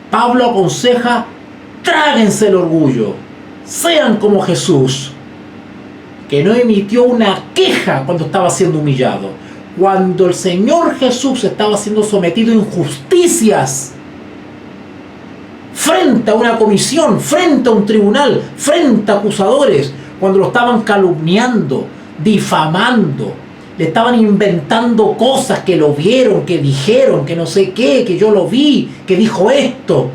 Pablo aconseja: tráguense el orgullo, sean como Jesús, que no emitió una queja cuando estaba siendo humillado. Cuando el Señor Jesús estaba siendo sometido a injusticias, frente a una comisión, frente a un tribunal, frente a acusadores, cuando lo estaban calumniando, difamando, le estaban inventando cosas, que lo vieron, que dijeron, que no sé qué, que yo lo vi, que dijo esto.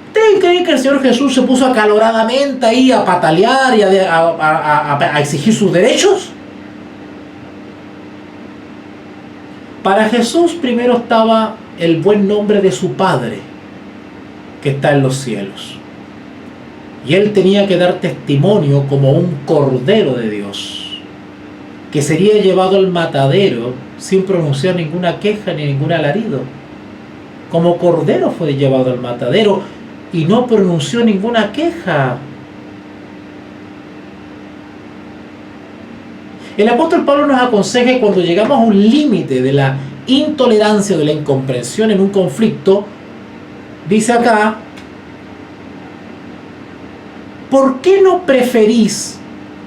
¿Ustedes creen que el Señor Jesús se puso acaloradamente ahí a patalear y a exigir sus derechos? Para Jesús primero estaba el buen nombre de su Padre, que está en los cielos. Y él tenía que dar testimonio como un cordero de Dios, que sería llevado al matadero sin pronunciar ninguna queja ni ningún alarido. Como cordero fue llevado al matadero y no pronunció ninguna queja. El apóstol Pablo nos aconseja que cuando llegamos a un límite de la intolerancia, de la incomprensión en un conflicto, dice acá: ¿por qué no preferís?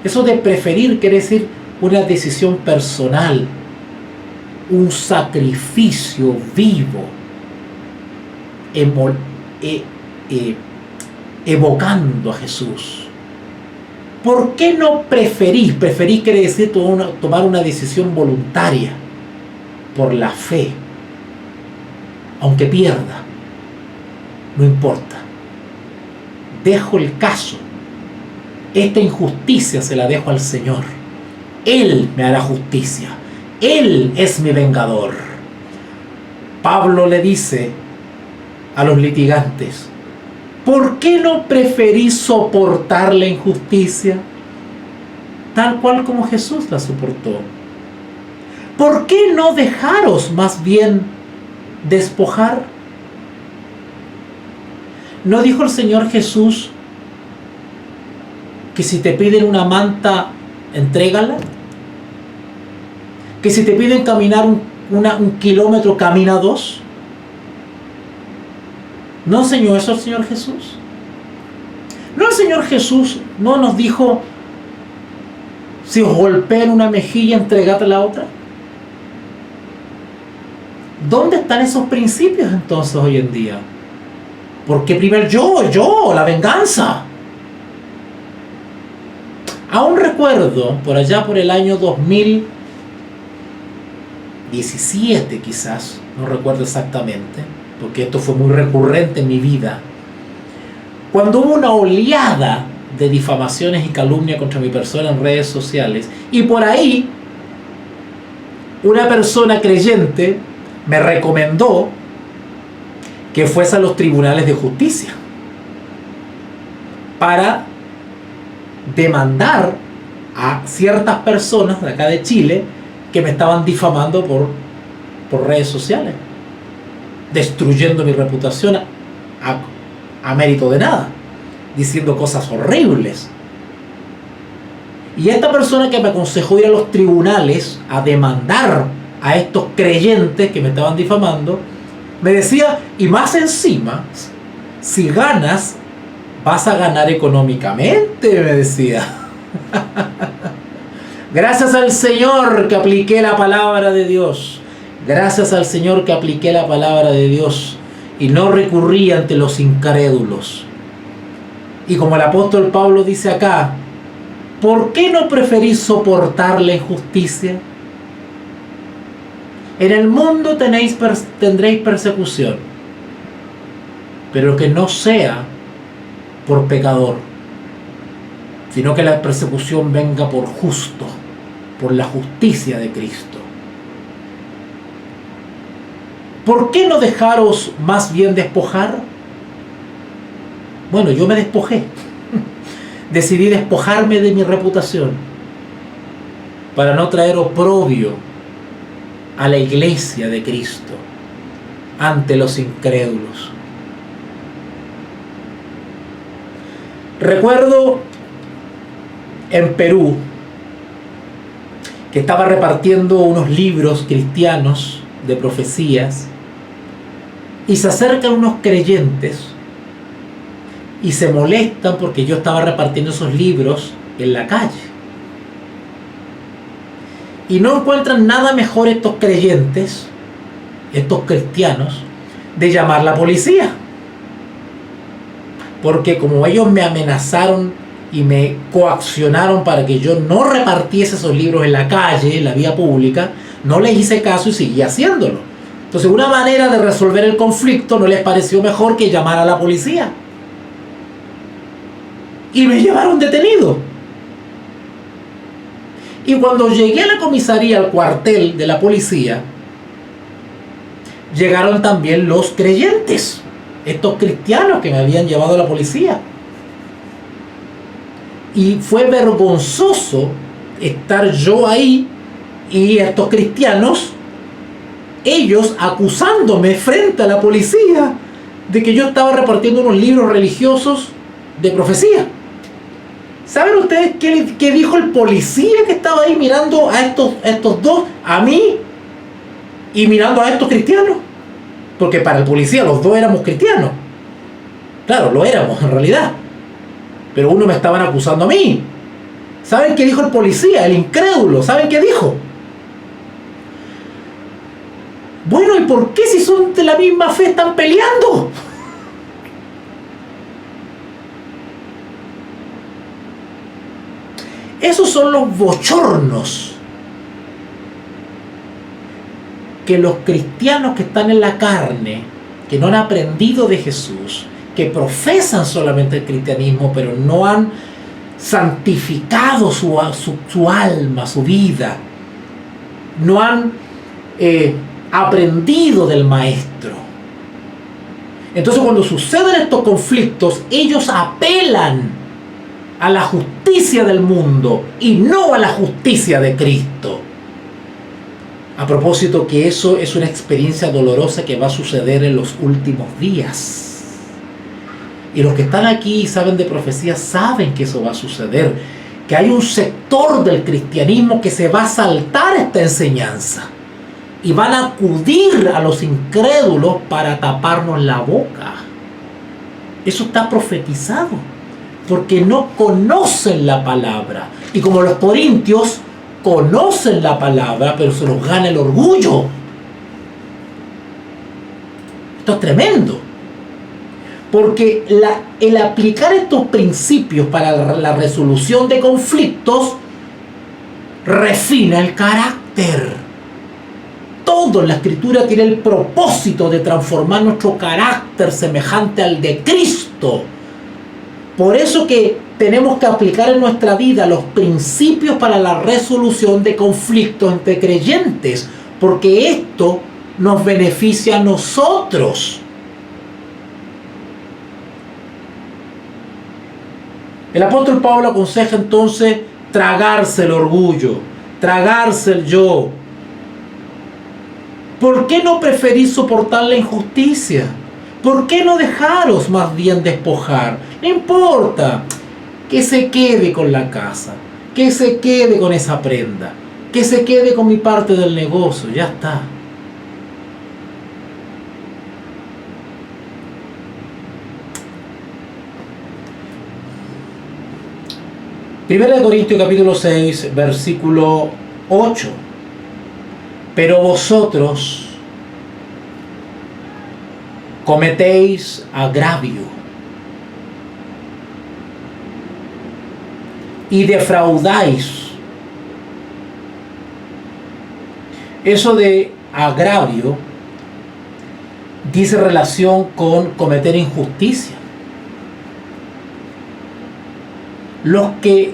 Eso de preferir quiere decir una decisión personal, un sacrificio vivo, evocando a Jesús. ¿Por qué no preferís? Preferís quiere decir tomar una decisión voluntaria, por la fe, aunque pierda, no importa. Dejo el caso. Esta injusticia se la dejo al Señor. Él me hará justicia. Él es mi vengador. Pablo le dice a los litigantes: ¿por qué no preferís soportar la injusticia tal cual como Jesús la soportó? ¿Por qué no dejaros más bien despojar? ¿No dijo el Señor Jesús que si te piden una manta, entrégala? ¿Que si te piden caminar un kilómetro, camina 2? ¿No enseñó eso el Señor Jesús? ¿No el Señor Jesús no nos dijo: Si os golpean una mejilla, entregad la otra. ¿Dónde están esos principios entonces hoy en día? Porque primero la venganza. Aún recuerdo, por allá por el año 2017 quizás, no recuerdo exactamente, porque esto fue muy recurrente en mi vida, cuando hubo una oleada de difamaciones y calumnia contra mi persona en redes sociales, y por ahí una persona creyente me recomendó que fuese a los tribunales de justicia para demandar a ciertas personas de acá de Chile que me estaban difamando por redes sociales, destruyendo mi reputación a mérito de nada, diciendo cosas horribles. Y esta persona que me aconsejó ir a los tribunales a demandar a estos creyentes que me estaban difamando, me decía, y más encima, si ganas, vas a ganar económicamente, me decía. Gracias al Señor que apliqué la palabra de Dios. Gracias al Señor que apliqué la palabra de Dios y no recurrí ante los incrédulos. Y como el apóstol Pablo dice acá, ¿por qué no preferís soportar la injusticia? En el mundo tendréis persecución, pero que no sea por pecador, sino que la persecución venga por justo, por la justicia de Cristo. ¿Por qué no dejaros más bien despojar? Bueno, yo me despojé. Decidí despojarme de mi reputación para no traer oprobio a la iglesia de Cristo ante los incrédulos. Recuerdo en Perú que estaba repartiendo unos libros cristianos de profecías y se acercan unos creyentes y se molestan porque yo estaba repartiendo esos libros en la calle. Y no encuentran nada mejor estos creyentes, estos cristianos, de llamar a la policía. Porque como ellos me amenazaron y me coaccionaron para que yo no repartiese esos libros en la calle, en la vía pública, no les hice caso y seguí haciéndolo. Entonces, una manera de resolver el conflicto no les pareció mejor que llamar a la policía. Y me llevaron detenido. Y cuando llegué a la comisaría, al cuartel de la policía, llegaron también los creyentes, estos cristianos que me habían llevado a la policía. Y fue vergonzoso estar yo ahí y estos cristianos, ellos acusándome frente a la policía de que yo estaba repartiendo unos libros religiosos de profecía. ¿Saben ustedes qué dijo el policía que estaba ahí mirando a estos dos, a mí y mirando a estos cristianos? Porque para el policía los dos éramos cristianos. Claro, lo éramos en realidad. Pero uno me estaban acusando a mí. ¿Saben qué dijo el policía? El incrédulo. ¿Saben qué dijo? Bueno, ¿y por qué si son de la misma fe están peleando? Esos son los bochornos que los cristianos que están en la carne, que no han aprendido de Jesús, que profesan solamente el cristianismo, pero no han santificado su alma, su vida, no han aprendido del Maestro. Entonces, cuando suceden estos conflictos, ellos apelan a la justicia del mundo y no a la justicia de Cristo. A propósito que eso es una experiencia dolorosa que va a suceder en los últimos días. Y los que están aquí y saben de profecía saben que eso va a suceder. Que hay un sector del cristianismo que se va a saltar esta enseñanza. Y van a acudir a los incrédulos para taparnos la boca. Eso está profetizado. Porque no conocen la palabra, Y como los corintios conocen la palabra, pero se los gana el orgullo. Esto es tremendo. Porque el aplicar estos principios para la resolución de conflictos refina el carácter. Todo en la Escritura tiene el propósito de transformar nuestro carácter semejante al de Cristo. Por eso que tenemos que aplicar en nuestra vida los principios para la resolución de conflictos entre creyentes, porque esto nos beneficia a nosotros. El apóstol Pablo aconseja entonces tragarse el orgullo, tragarse el yo. ¿Por qué no preferís soportar la injusticia? ¿Por qué no dejaros más bien despojar? No importa que se quede con la casa, que se quede con esa prenda, que se quede con mi parte del negocio, ya está. Primera de Corintios capítulo 6, versículo 8. Pero vosotros cometéis agravio y defraudáis. Eso de agravio dice relación con cometer injusticia. Los que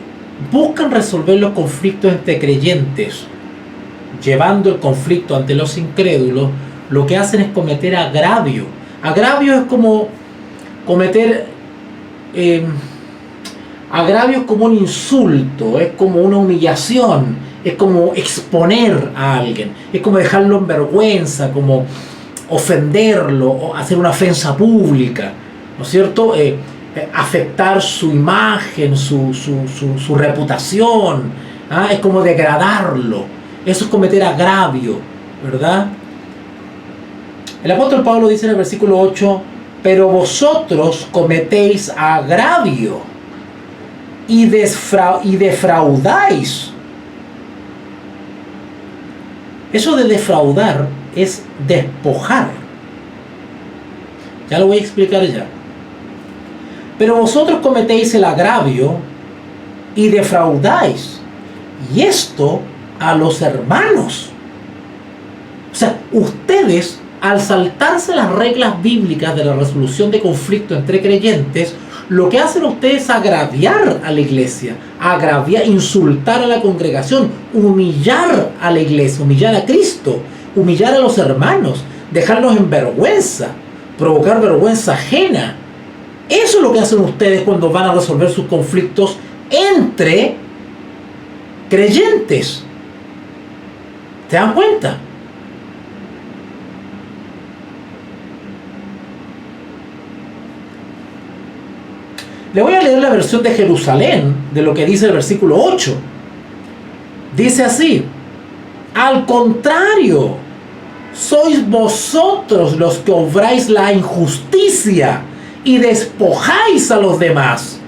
buscan resolver los conflictos entre creyentes, llevando el conflicto ante los incrédulos, lo que hacen es cometer agravio. Agravio es como cometer... agravio es como un insulto, es como una humillación, es como exponer a alguien, es como dejarlo en vergüenza, como ofenderlo, o hacer una ofensa pública, ¿no es cierto? Afectar su imagen, su reputación, es como degradarlo. Eso es cometer agravio, ¿verdad? El apóstol Pablo dice en el versículo 8, pero vosotros cometéis agravio y defraudáis. Eso de defraudar es despojar. Ya lo voy a explicar ya. Pero vosotros cometéis el agravio y defraudáis. Y esto a los hermanos. O sea, ustedes, al saltarse las reglas bíblicas de la resolución de conflictos entre creyentes, lo que hacen ustedes es agraviar a la iglesia, agraviar, insultar a la congregación, humillar a la iglesia, humillar a Cristo, humillar a los hermanos, dejarlos en vergüenza, provocar vergüenza ajena. Eso es lo que hacen ustedes cuando van a resolver sus conflictos entre creyentes. ¿Se dan cuenta? Le voy a leer la versión de Jerusalén de lo que dice el versículo 8. Dice así: al contrario, sois vosotros los que obráis la injusticia y despojáis a los demás.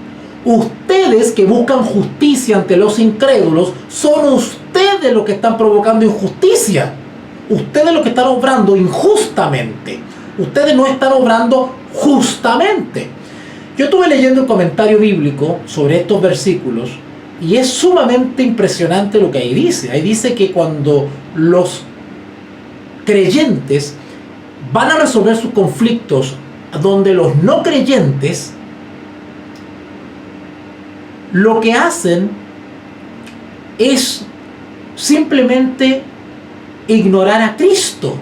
Ustedes que buscan justicia ante los incrédulos, son ustedes los que están provocando injusticia. Ustedes los que están obrando injustamente. Ustedes no están obrando justamente. Yo estuve leyendo un comentario bíblico sobre estos versículos y es sumamente impresionante lo que ahí dice. Ahí dice que cuando los creyentes van a resolver sus conflictos donde los no creyentes lo que hacen es simplemente ignorar a Cristo.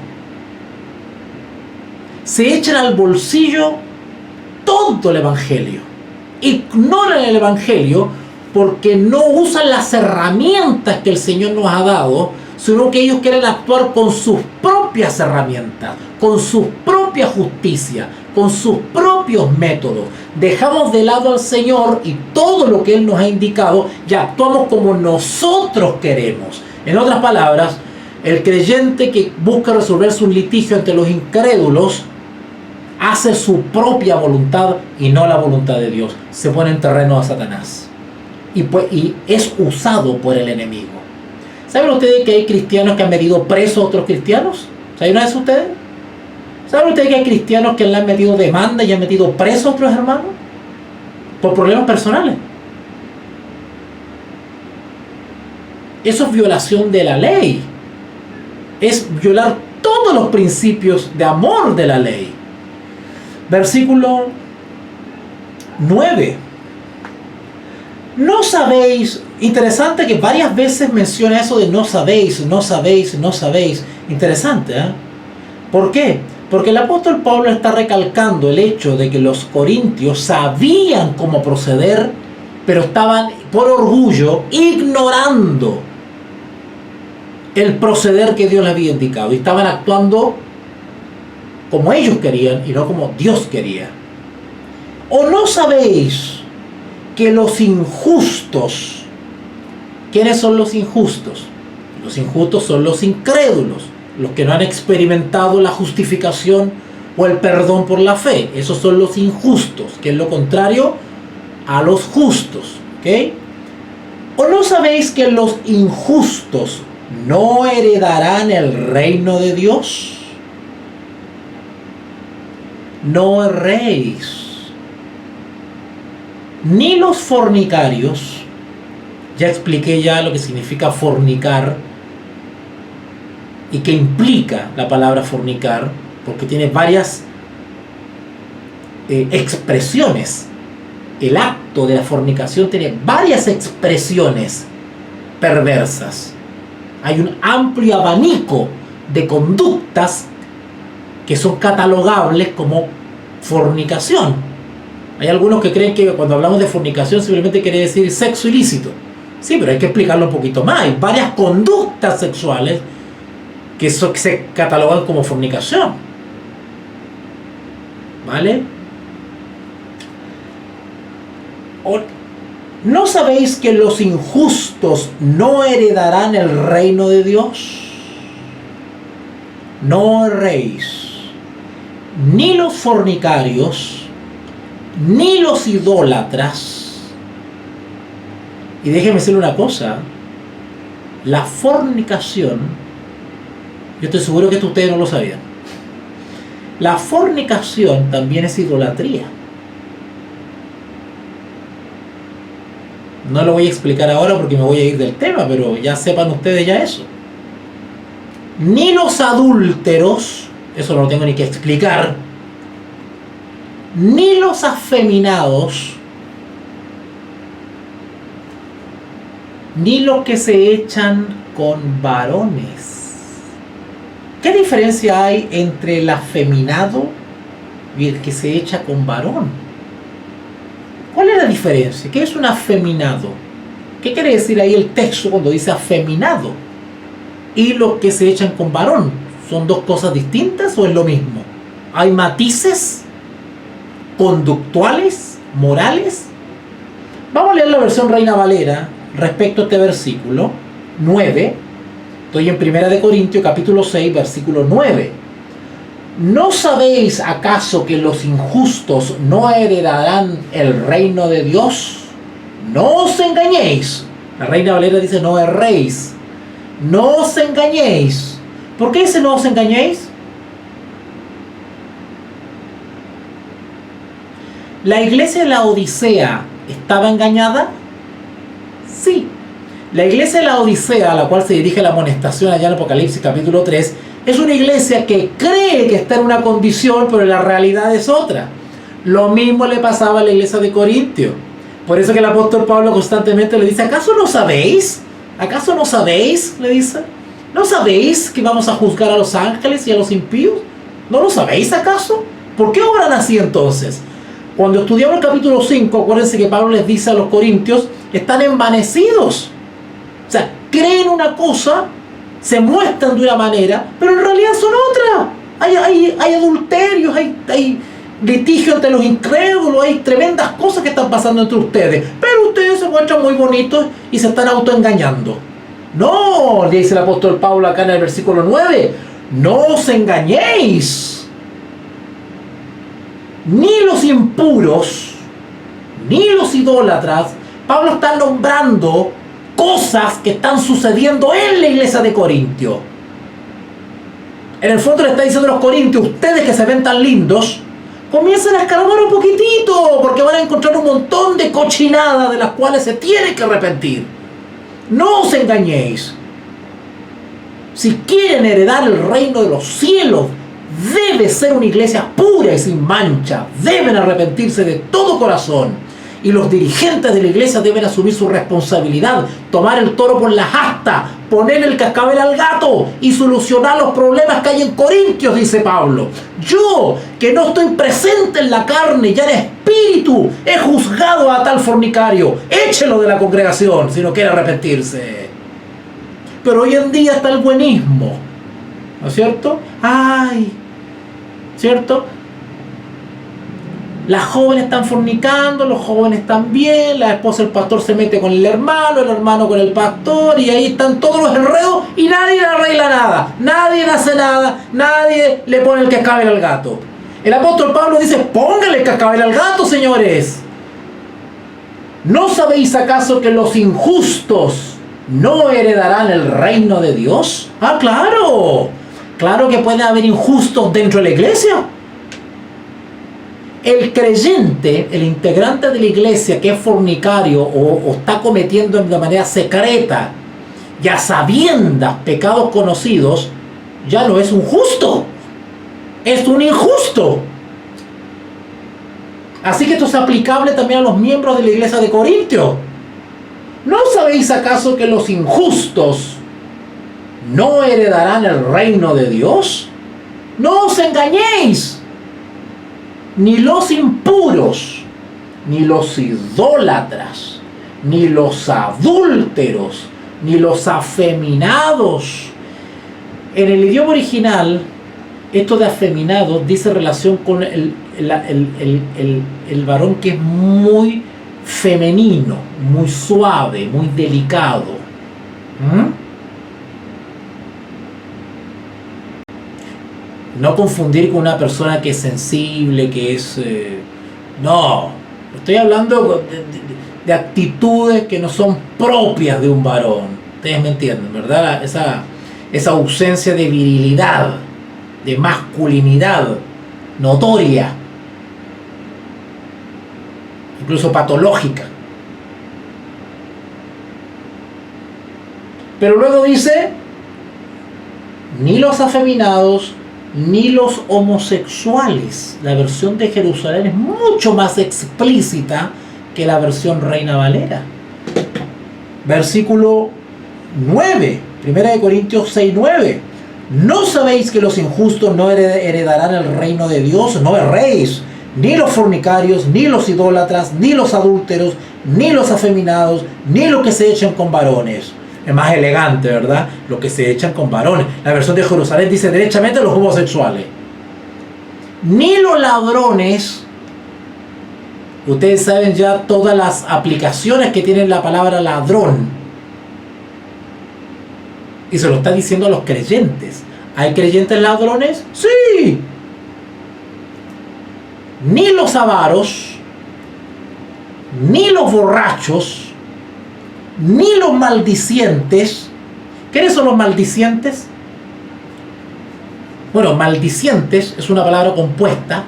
Se echan al bolsillo todo el Evangelio. Ignoran el Evangelio porque no usan las herramientas que el Señor nos ha dado, sino que ellos quieren actuar con sus propias herramientas, con su propia justicia, con sus propios métodos. Dejamos de lado al Señor y todo lo que Él nos ha indicado y actuamos como nosotros queremos. En otras palabras, el creyente que busca resolver su litigio ante los incrédulos hace su propia voluntad y no la voluntad de Dios. Se pone en terreno a Satanás. y es usado por el enemigo. ¿Saben ustedes que hay cristianos que han metido presos a otros cristianos? ¿Saben una vez ustedes? ¿Saben ustedes que hay cristianos que le han metido demanda y han metido presos a otros hermanos? Por problemas personales. Eso es violación de la ley. Es violar todos los principios de amor de la ley. Versículo 9. No sabéis, interesante que varias veces menciona eso de no sabéis, no sabéis, no sabéis. Interesante, ¿eh? ¿Por qué? Porque el apóstol Pablo está recalcando el hecho de que los corintios sabían cómo proceder, pero estaban por orgullo ignorando el proceder que Dios les había indicado y estaban actuando como ellos querían y no como Dios quería. ¿O no sabéis que los injustos, ¿quiénes son los injustos? Los injustos son los incrédulos, los que no han experimentado la justificación o el perdón por la fe. Esos son los injustos, que es lo contrario a los justos, ¿ok? ¿O no sabéis que los injustos no heredarán el reino de Dios? No erréis. Ni los fornicarios, ya expliqué ya lo que significa fornicar y qué implica la palabra fornicar, porque tiene varias expresiones. El acto de la fornicación tiene varias expresiones perversas. Hay un amplio abanico de conductas que son catalogables como fornicación. Hay algunos que creen que cuando hablamos de fornicación simplemente quiere decir sexo ilícito. Sí, pero hay que explicarlo un poquito más. Hay varias conductas sexuales que se catalogan como fornicación. ¿Vale? ¿No sabéis que los injustos no heredarán el reino de Dios? No erréis. Ni los fornicarios, ni los idólatras. Y déjeme decirle una cosa. La fornicación, yo estoy seguro que ustedes no lo sabían. La fornicación también es idolatría. No lo voy a explicar ahora porque me voy a ir del tema, pero ya sepan ustedes ya eso. Ni los adúlteros, eso no lo tengo ni que explicar, ni los afeminados, ni los que se echan con varones. ¿Qué diferencia hay entre el afeminado y el que se echa con varón? ¿Cuál es la diferencia? ¿Qué es un afeminado? ¿Qué quiere decir ahí el texto cuando dice afeminado? ¿Y los que se echan con varón? ¿Son dos cosas distintas o es lo mismo? ¿Hay matices conductuales, morales? Vamos a leer la versión Reina Valera respecto a este versículo 9. Estoy en 1 Corintios capítulo 6, versículo 9. ¿No sabéis acaso que los injustos no heredarán el reino de Dios? No os engañéis. La Reina Valera dice no erréis. No os engañéis. ¿Por qué dice no os engañéis? ¿La iglesia de la Odisea estaba engañada? Sí. La iglesia de la Odisea, a la cual se dirige la amonestación allá en Apocalipsis capítulo 3, es una iglesia que cree que está en una condición, pero la realidad es otra. Lo mismo le pasaba a la iglesia de Corintio. Por eso que el apóstol Pablo constantemente le dice, ¿acaso no sabéis? ¿Acaso no sabéis? Le dice. ¿No sabéis que vamos a juzgar a los ángeles y a los impíos? ¿No lo sabéis acaso? ¿Por qué obran así entonces? Cuando estudiamos el capítulo 5, acuérdense que Pablo les dice a los corintios, están envanecidos. O sea, creen una cosa, se muestran de una manera, pero en realidad son otra. Hay adulterios, hay litigio entre los incrédulos, hay tremendas cosas que están pasando entre ustedes. Pero ustedes se muestran muy bonitos y se están autoengañando. No, le dice el apóstol Pablo acá en el versículo 9, no os engañéis. Ni los impuros, ni los idólatras. Pablo está nombrando cosas que están sucediendo en la iglesia de Corintio. En el fondo le está diciendo a los corintios: ustedes que se ven tan lindos, comiencen a escarbar un poquitito, porque van a encontrar un montón de cochinadas de las cuales se tienen que arrepentir. No os engañéis. Si quieren heredar el reino de los cielos, debe ser una iglesia pura y sin mancha. Deben arrepentirse de todo corazón. Y los dirigentes de la iglesia deben asumir su responsabilidad, tomar el toro por las astas, poner el cascabel al gato y solucionar los problemas que hay en Corintios, dice Pablo. Yo, que no estoy presente en la carne, ya en espíritu, he juzgado a tal fornicario. Échelo de la congregación si no quiere arrepentirse. Pero hoy en día está el buenismo, ¿no es cierto? ¡Ay! ¿Cierto? Las jóvenes están fornicando, los jóvenes están bien, la esposa del pastor se mete con el hermano con el pastor, y ahí están todos los enredos y nadie le arregla nada, nadie le hace nada, nadie le pone el cascabel al gato. El apóstol Pablo dice: póngale el cascabel al gato, señores. ¿No sabéis acaso que los injustos no heredarán el reino de Dios? Ah, claro, claro que puede haber injustos dentro de la iglesia. El creyente, el integrante de la iglesia que es fornicario o está cometiendo de manera secreta y a sabiendas pecados conocidos, ya no es un justo, es un injusto. Así que esto es aplicable también a los miembros de la iglesia de Corintio. ¿No sabéis acaso que los injustos no heredarán el reino de Dios? No os engañéis. Ni los impuros, ni los idólatras, ni los adúlteros, ni los afeminados. En el idioma original, esto de afeminados dice relación con el varón que es muy femenino, muy suave, muy delicado. No confundir con una persona que es sensible, que es... no, estoy hablando de actitudes que no son propias de un varón. Ustedes me entienden, ¿verdad? Esa ausencia de virilidad, de masculinidad notoria, incluso patológica. Pero luego dice: ni los afeminados, ni los homosexuales. La versión de Jerusalén es mucho más explícita que la versión Reina Valera. Versículo 9, 1 Corintios 6:9. ¿No sabéis que los injustos no heredarán el reino de Dios? No erréis, ni los fornicarios, ni los idólatras, ni los adúlteros, ni los afeminados, ni los que se echen con varones. Es más elegante, ¿verdad? Los que se echan con varones. La versión de Jerusalén dice derechamente los homosexuales. Ni los ladrones. Ustedes saben ya todas las aplicaciones que tiene la palabra ladrón. Y se lo está diciendo a los creyentes. ¿Hay creyentes ladrones? ¡Sí! Ni los avaros, ni los borrachos, ni los maldicientes. ¿Quiénes son los maldicientes? Bueno, maldicientes es una palabra compuesta.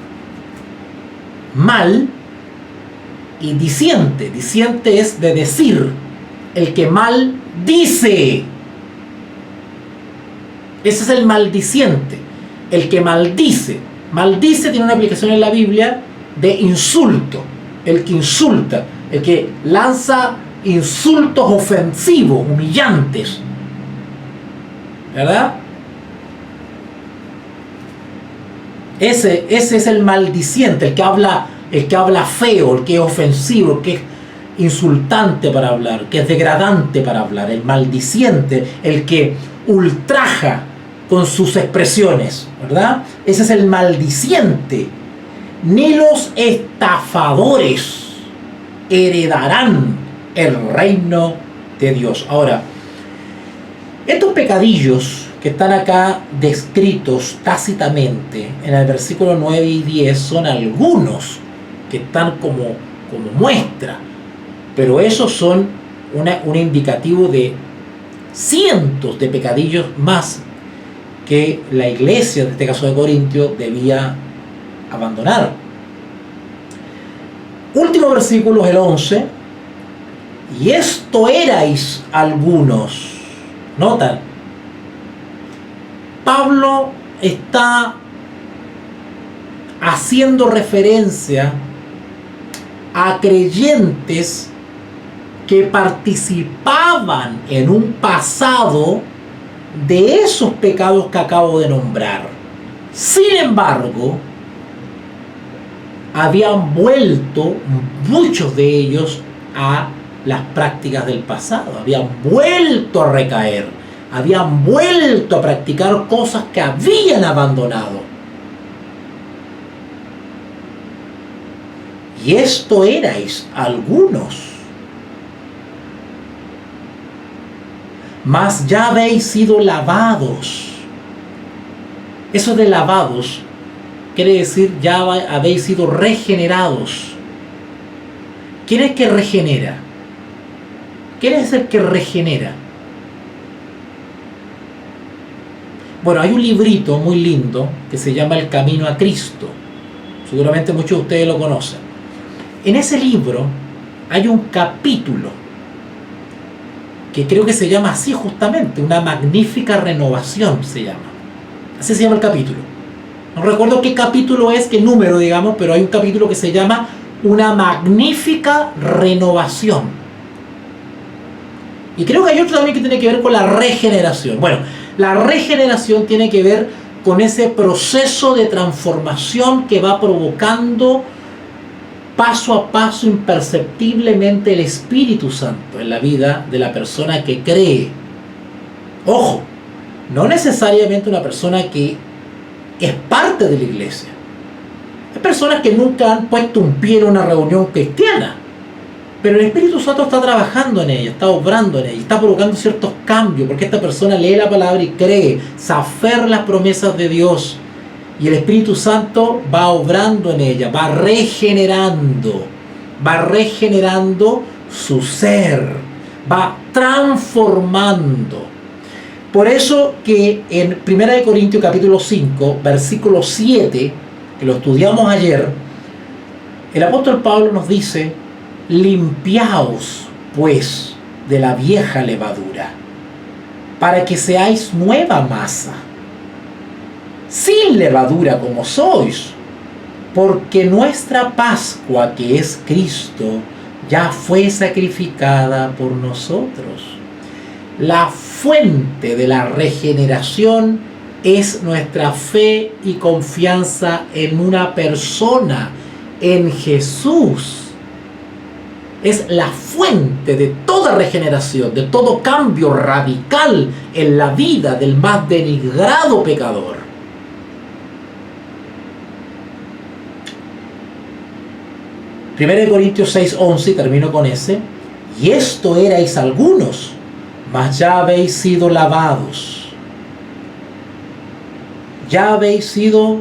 Mal y diciente. Diciente es de decir. El que mal dice. Ese es el maldiciente. El que maldice. Maldice tiene una aplicación en la Biblia de insulto. El que insulta. El que lanza insultos ofensivos, humillantes, ¿verdad? Ese es el maldiciente, el que habla feo, el que es ofensivo, el que es insultante para hablar, que es degradante para hablar, el maldiciente, el que ultraja con sus expresiones, ¿verdad? Ese es el maldiciente. Ni los estafadores heredarán el reino de Dios. Ahora, estos pecadillos que están acá descritos tácitamente en el versículo 9 y 10 son algunos que están como muestra. Pero esos son un indicativo de cientos de pecadillos más que la iglesia, en este caso de Corintios, debía abandonar. Último versículo, el 11. Y esto erais algunos. Notan, Pablo está haciendo referencia a creyentes que participaban en un pasado de esos pecados que acabo de nombrar. Sin embargo, habían vuelto muchos de ellos a las prácticas del pasado, habían vuelto a recaer, habían vuelto a practicar cosas que habían abandonado. Y esto erais algunos. Mas ya habéis sido lavados. Eso de lavados quiere decir ya habéis sido regenerados. ¿Quién es que regenera? ¿Quién es el que regenera? Bueno, hay un librito muy lindo que se llama El Camino a Cristo. Seguramente muchos de ustedes lo conocen. En ese libro hay un capítulo que creo que se llama así justamente, una magnífica renovación se llama. Así se llama el capítulo. No recuerdo qué capítulo es, qué número, digamos, pero hay un capítulo que se llama Una magnífica renovación. Y creo que hay otro también que tiene que ver con la regeneración. Bueno, la regeneración tiene que ver con ese proceso de transformación que va provocando paso a paso, imperceptiblemente, el Espíritu Santo en la vida de la persona que cree. Ojo, no necesariamente una persona que es parte de la iglesia. Hay personas que nunca han puesto un pie en una reunión cristiana, pero el Espíritu Santo está trabajando en ella, está obrando en ella, está provocando ciertos cambios, porque esta persona lee la palabra y cree, se aferra a las promesas de Dios. Y el Espíritu Santo va obrando en ella, va regenerando su ser, va transformando. Por eso que en 1 Corintios capítulo 5, versículo 7, que lo estudiamos ayer, el apóstol Pablo nos dice: limpiaos pues de la vieja levadura, para que seáis nueva masa, sin levadura como sois, porque nuestra Pascua, que es Cristo, ya fue sacrificada por nosotros. La fuente de la regeneración es nuestra fe y confianza en una persona, en Jesús. Es la fuente de toda regeneración, de todo cambio radical en la vida del más denigrado pecador. Primero de Corintios 6:11, y termino con ese. Y esto erais algunos, mas ya habéis sido lavados, ya habéis sido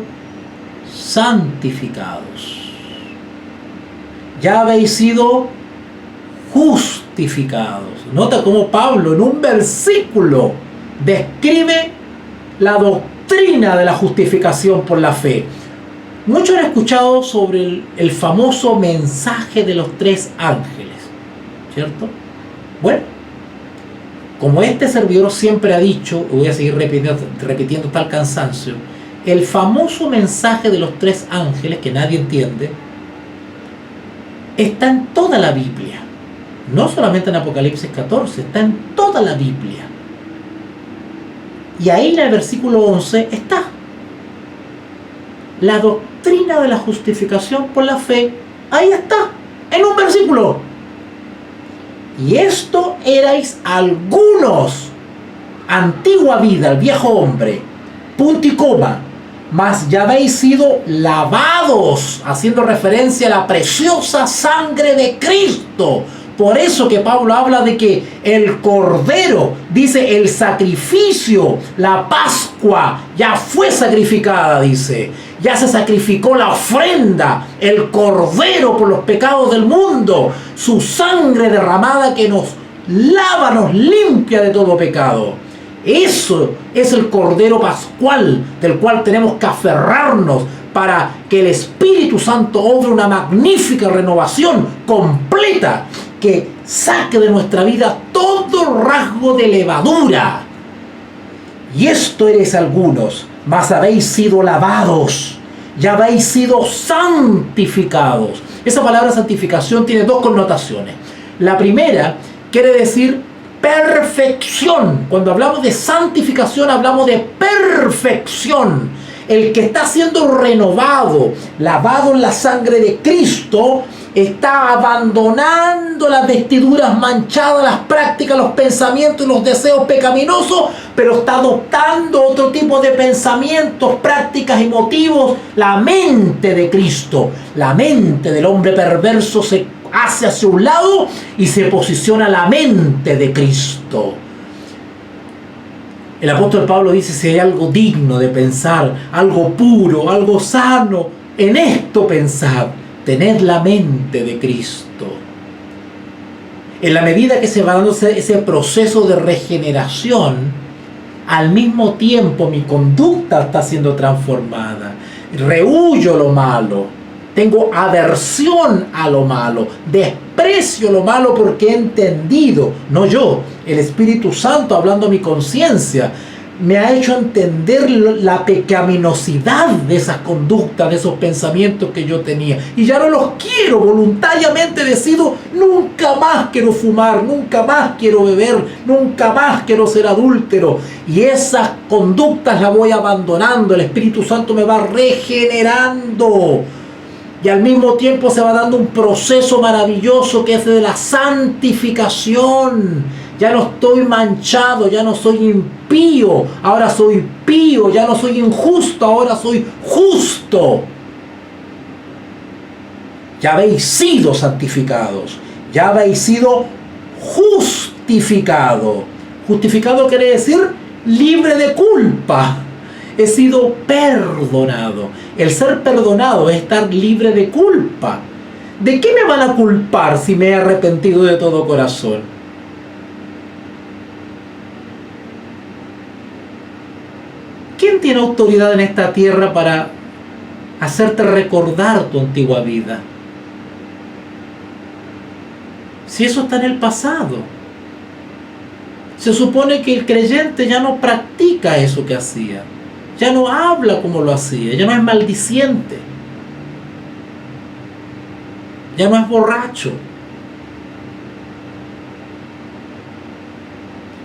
santificados, ya habéis sido justificados. Nota cómo Pablo en un versículo describe la doctrina de la justificación por la fe. Muchos han escuchado sobre el famoso mensaje de los 3 ángeles, ¿cierto? Bueno, como este servidor siempre ha dicho, y voy a seguir repitiendo hasta el cansancio, el famoso mensaje de los 3 ángeles, que nadie entiende, está en toda la Biblia. No solamente en Apocalipsis 14, está en toda la Biblia. Y ahí en el versículo 11 está la doctrina de la justificación por la fe. Ahí está, en un versículo. Y esto erais algunos, antigua vida, el viejo hombre, punto y coma, mas ya habéis sido lavados, haciendo referencia a la preciosa sangre de Cristo, Por eso que Pablo habla de que el Cordero, dice, el sacrificio, la Pascua, ya fue sacrificada, dice. Ya se sacrificó la ofrenda, el Cordero por los pecados del mundo. Su sangre derramada que nos lava, nos limpia de todo pecado. Eso es el Cordero Pascual, del cual tenemos que aferrarnos para que el Espíritu Santo obre una magnífica renovación completa que saque de nuestra vida todo rasgo de levadura. Y esto eres algunos, mas habéis sido lavados, ya habéis sido santificados. Esa palabra santificación tiene dos connotaciones. La primera quiere decir perfección. Cuando hablamos de santificación hablamos de perfección. El que está siendo renovado, lavado en la sangre de Cristo, está abandonando las vestiduras manchadas, las prácticas, los pensamientos y los deseos pecaminosos, pero está adoptando otro tipo de pensamientos, prácticas y motivos. La mente de Cristo, la mente del hombre perverso se hace hacia un lado y se posiciona la mente de Cristo. El apóstol Pablo dice: si hay algo digno de pensar, algo puro, algo sano, en esto pensad, tened la mente de Cristo. En la medida que se va dando ese proceso de regeneración, al mismo tiempo mi conducta está siendo transformada. Rehuyo lo malo, tengo aversión a lo malo, desprecio lo malo porque he entendido, no yo, el Espíritu Santo hablando a mi conciencia, me ha hecho entender la pecaminosidad de esas conductas, de esos pensamientos que yo tenía. Y ya no los quiero, voluntariamente decido: nunca más quiero fumar, nunca más quiero beber, nunca más quiero ser adúltero. Y esas conductas las voy abandonando, el Espíritu Santo me va regenerando. Y al mismo tiempo se va dando un proceso maravilloso que es de la santificación. Ya no estoy manchado, ya no soy impío, ahora soy pío, ya no soy injusto, ahora soy justo. Ya habéis sido santificados, ya habéis sido justificados. Justificado quiere decir libre de culpa. He sido perdonado. El ser perdonado es estar libre de culpa. ¿De qué me van a culpar si me he arrepentido de todo corazón? ¿Quién tiene autoridad en esta tierra para hacerte recordar tu antigua vida? Si eso está en el pasado. Se supone que el creyente ya no practica eso que hacía. Ya no habla como lo hacía. Ya no es maldiciente. Ya no es borracho.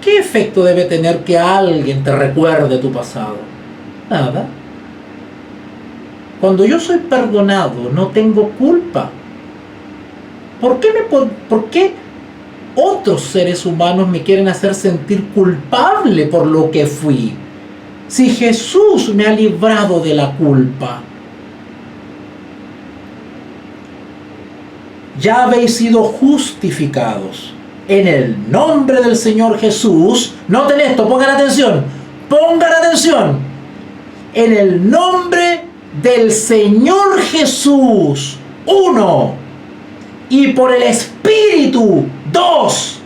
¿Qué efecto debe tener que alguien te recuerde tu pasado? Nada. Cuando yo soy perdonado, no tengo culpa. ¿Por qué otros seres humanos me quieren hacer sentir culpable por lo que fui? Si Jesús me ha librado de la culpa. Ya habéis sido justificados en el nombre del Señor Jesús. Noten esto, pongan atención. En el nombre del Señor Jesús, 1. Y por el Espíritu, 2.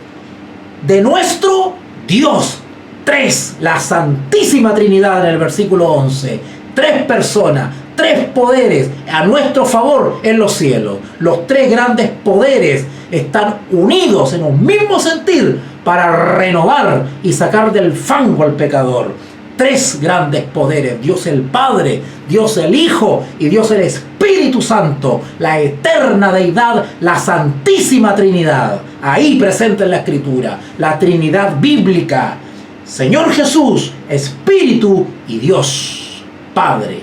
De nuestro Dios, 3. La Santísima Trinidad en el versículo 11. 3 personas, 3 poderes a nuestro favor en los cielos. Los 3 grandes poderes están unidos en un mismo sentir para renovar y sacar del fango al pecador. 3 grandes poderes: Dios el Padre, Dios el Hijo y Dios el Espíritu Santo, la eterna deidad, la Santísima Trinidad, ahí presente en la Escritura, la Trinidad bíblica: Señor Jesús, Espíritu y Dios Padre.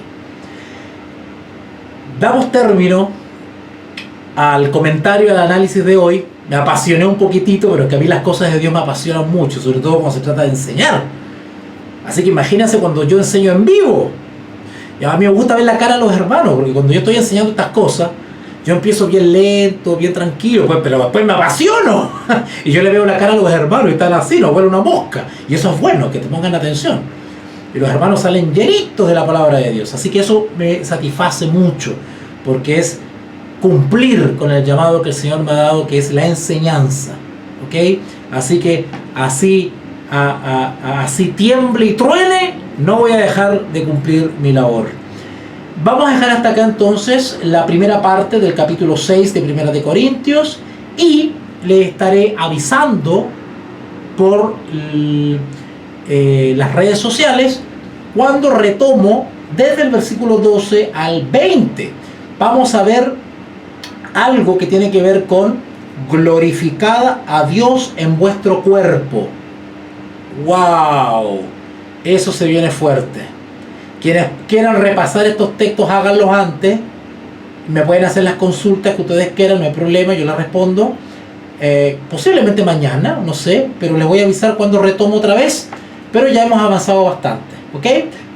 Damos término al comentario, al análisis de hoy. Me apasioné un poquitito, pero es que a mí las cosas de Dios me apasionan mucho, sobre todo cuando se trata de enseñar. Así que imagínense cuando yo enseño en vivo. Y a mí me gusta ver la cara de los hermanos, porque cuando yo estoy enseñando estas cosas, Yo empiezo bien lento, bien tranquilo, pues, pero después me apasiono. Y yo le veo la cara a los hermanos y están así, nos vuelve una mosca. Y eso es bueno, que te pongan atención. Y los hermanos salen llenitos de la palabra de Dios. Así que eso me satisface mucho, porque es cumplir con el llamado que el Señor me ha dado, que es la enseñanza. ¿Ok? Así que así tiemble y truene, no voy a dejar de cumplir mi labor. Vamos a dejar hasta acá entonces la primera parte del capítulo 6 de Primera de Corintios, y le estaré avisando por las redes sociales cuando retomo desde el versículo 12 al 20. Vamos a ver algo que tiene que ver con glorificad a Dios en vuestro cuerpo. ¡Wow! Eso se viene fuerte. Quienes quieran repasar estos textos, háganlos antes. Me pueden hacer las consultas que ustedes quieran, no hay problema, yo las respondo. Posiblemente mañana, no sé, pero les voy a avisar cuando retomo otra vez. Pero ya hemos avanzado bastante, ¿ok?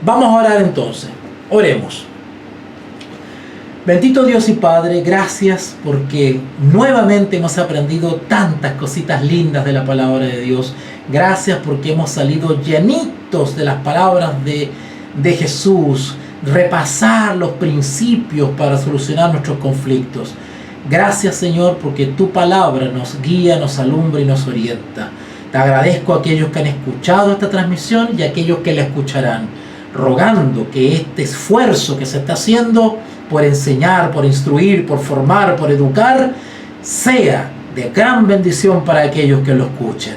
Vamos a orar entonces. Oremos. Bendito Dios y Padre, gracias porque nuevamente hemos aprendido tantas cositas lindas de la palabra de Dios. Gracias porque hemos salido llenitos de las palabras de Jesús, repasar los principios para solucionar nuestros conflictos. Gracias, Señor, porque tu palabra nos guía, nos alumbra y nos orienta. Te agradezco a aquellos que han escuchado esta transmisión y a aquellos que la escucharán, rogando que este esfuerzo que se está haciendo por enseñar, por instruir, por formar, por educar, sea de gran bendición para aquellos que lo escuchen.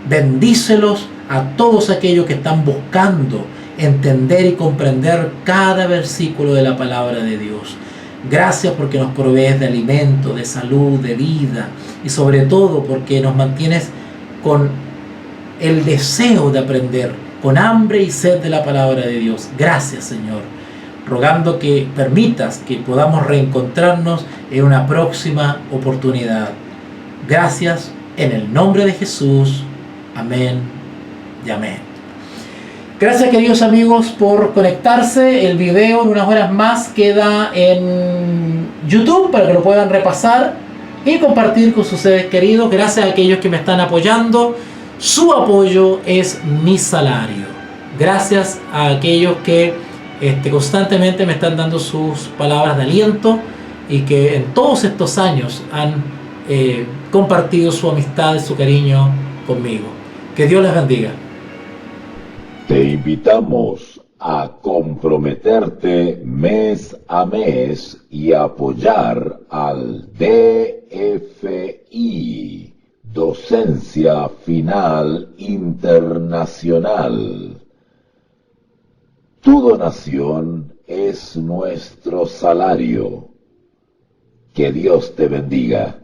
Bendícelos a todos aquellos que están buscando entender y comprender cada versículo de la palabra de Dios. Gracias porque nos provees de alimento, de salud, de vida, y sobre todo porque nos mantienes con el deseo de aprender, con hambre y sed de la palabra de Dios. Gracias, Señor, rogando que permitas que podamos reencontrarnos en una próxima oportunidad. Gracias en el nombre de Jesús. Amén y amén. Gracias, queridos amigos, por conectarse. El video en unas horas más queda en YouTube para que lo puedan repasar y compartir con sus seres queridos. Gracias a aquellos que me están apoyando. Su apoyo es mi salario. Gracias a aquellos que constantemente me están dando sus palabras de aliento y que en todos estos años han compartido su amistad y su cariño conmigo. Que Dios les bendiga. Te invitamos a comprometerte mes a mes y apoyar al DFI, Docencia Final Internacional. Tu donación es nuestro salario. Que Dios te bendiga.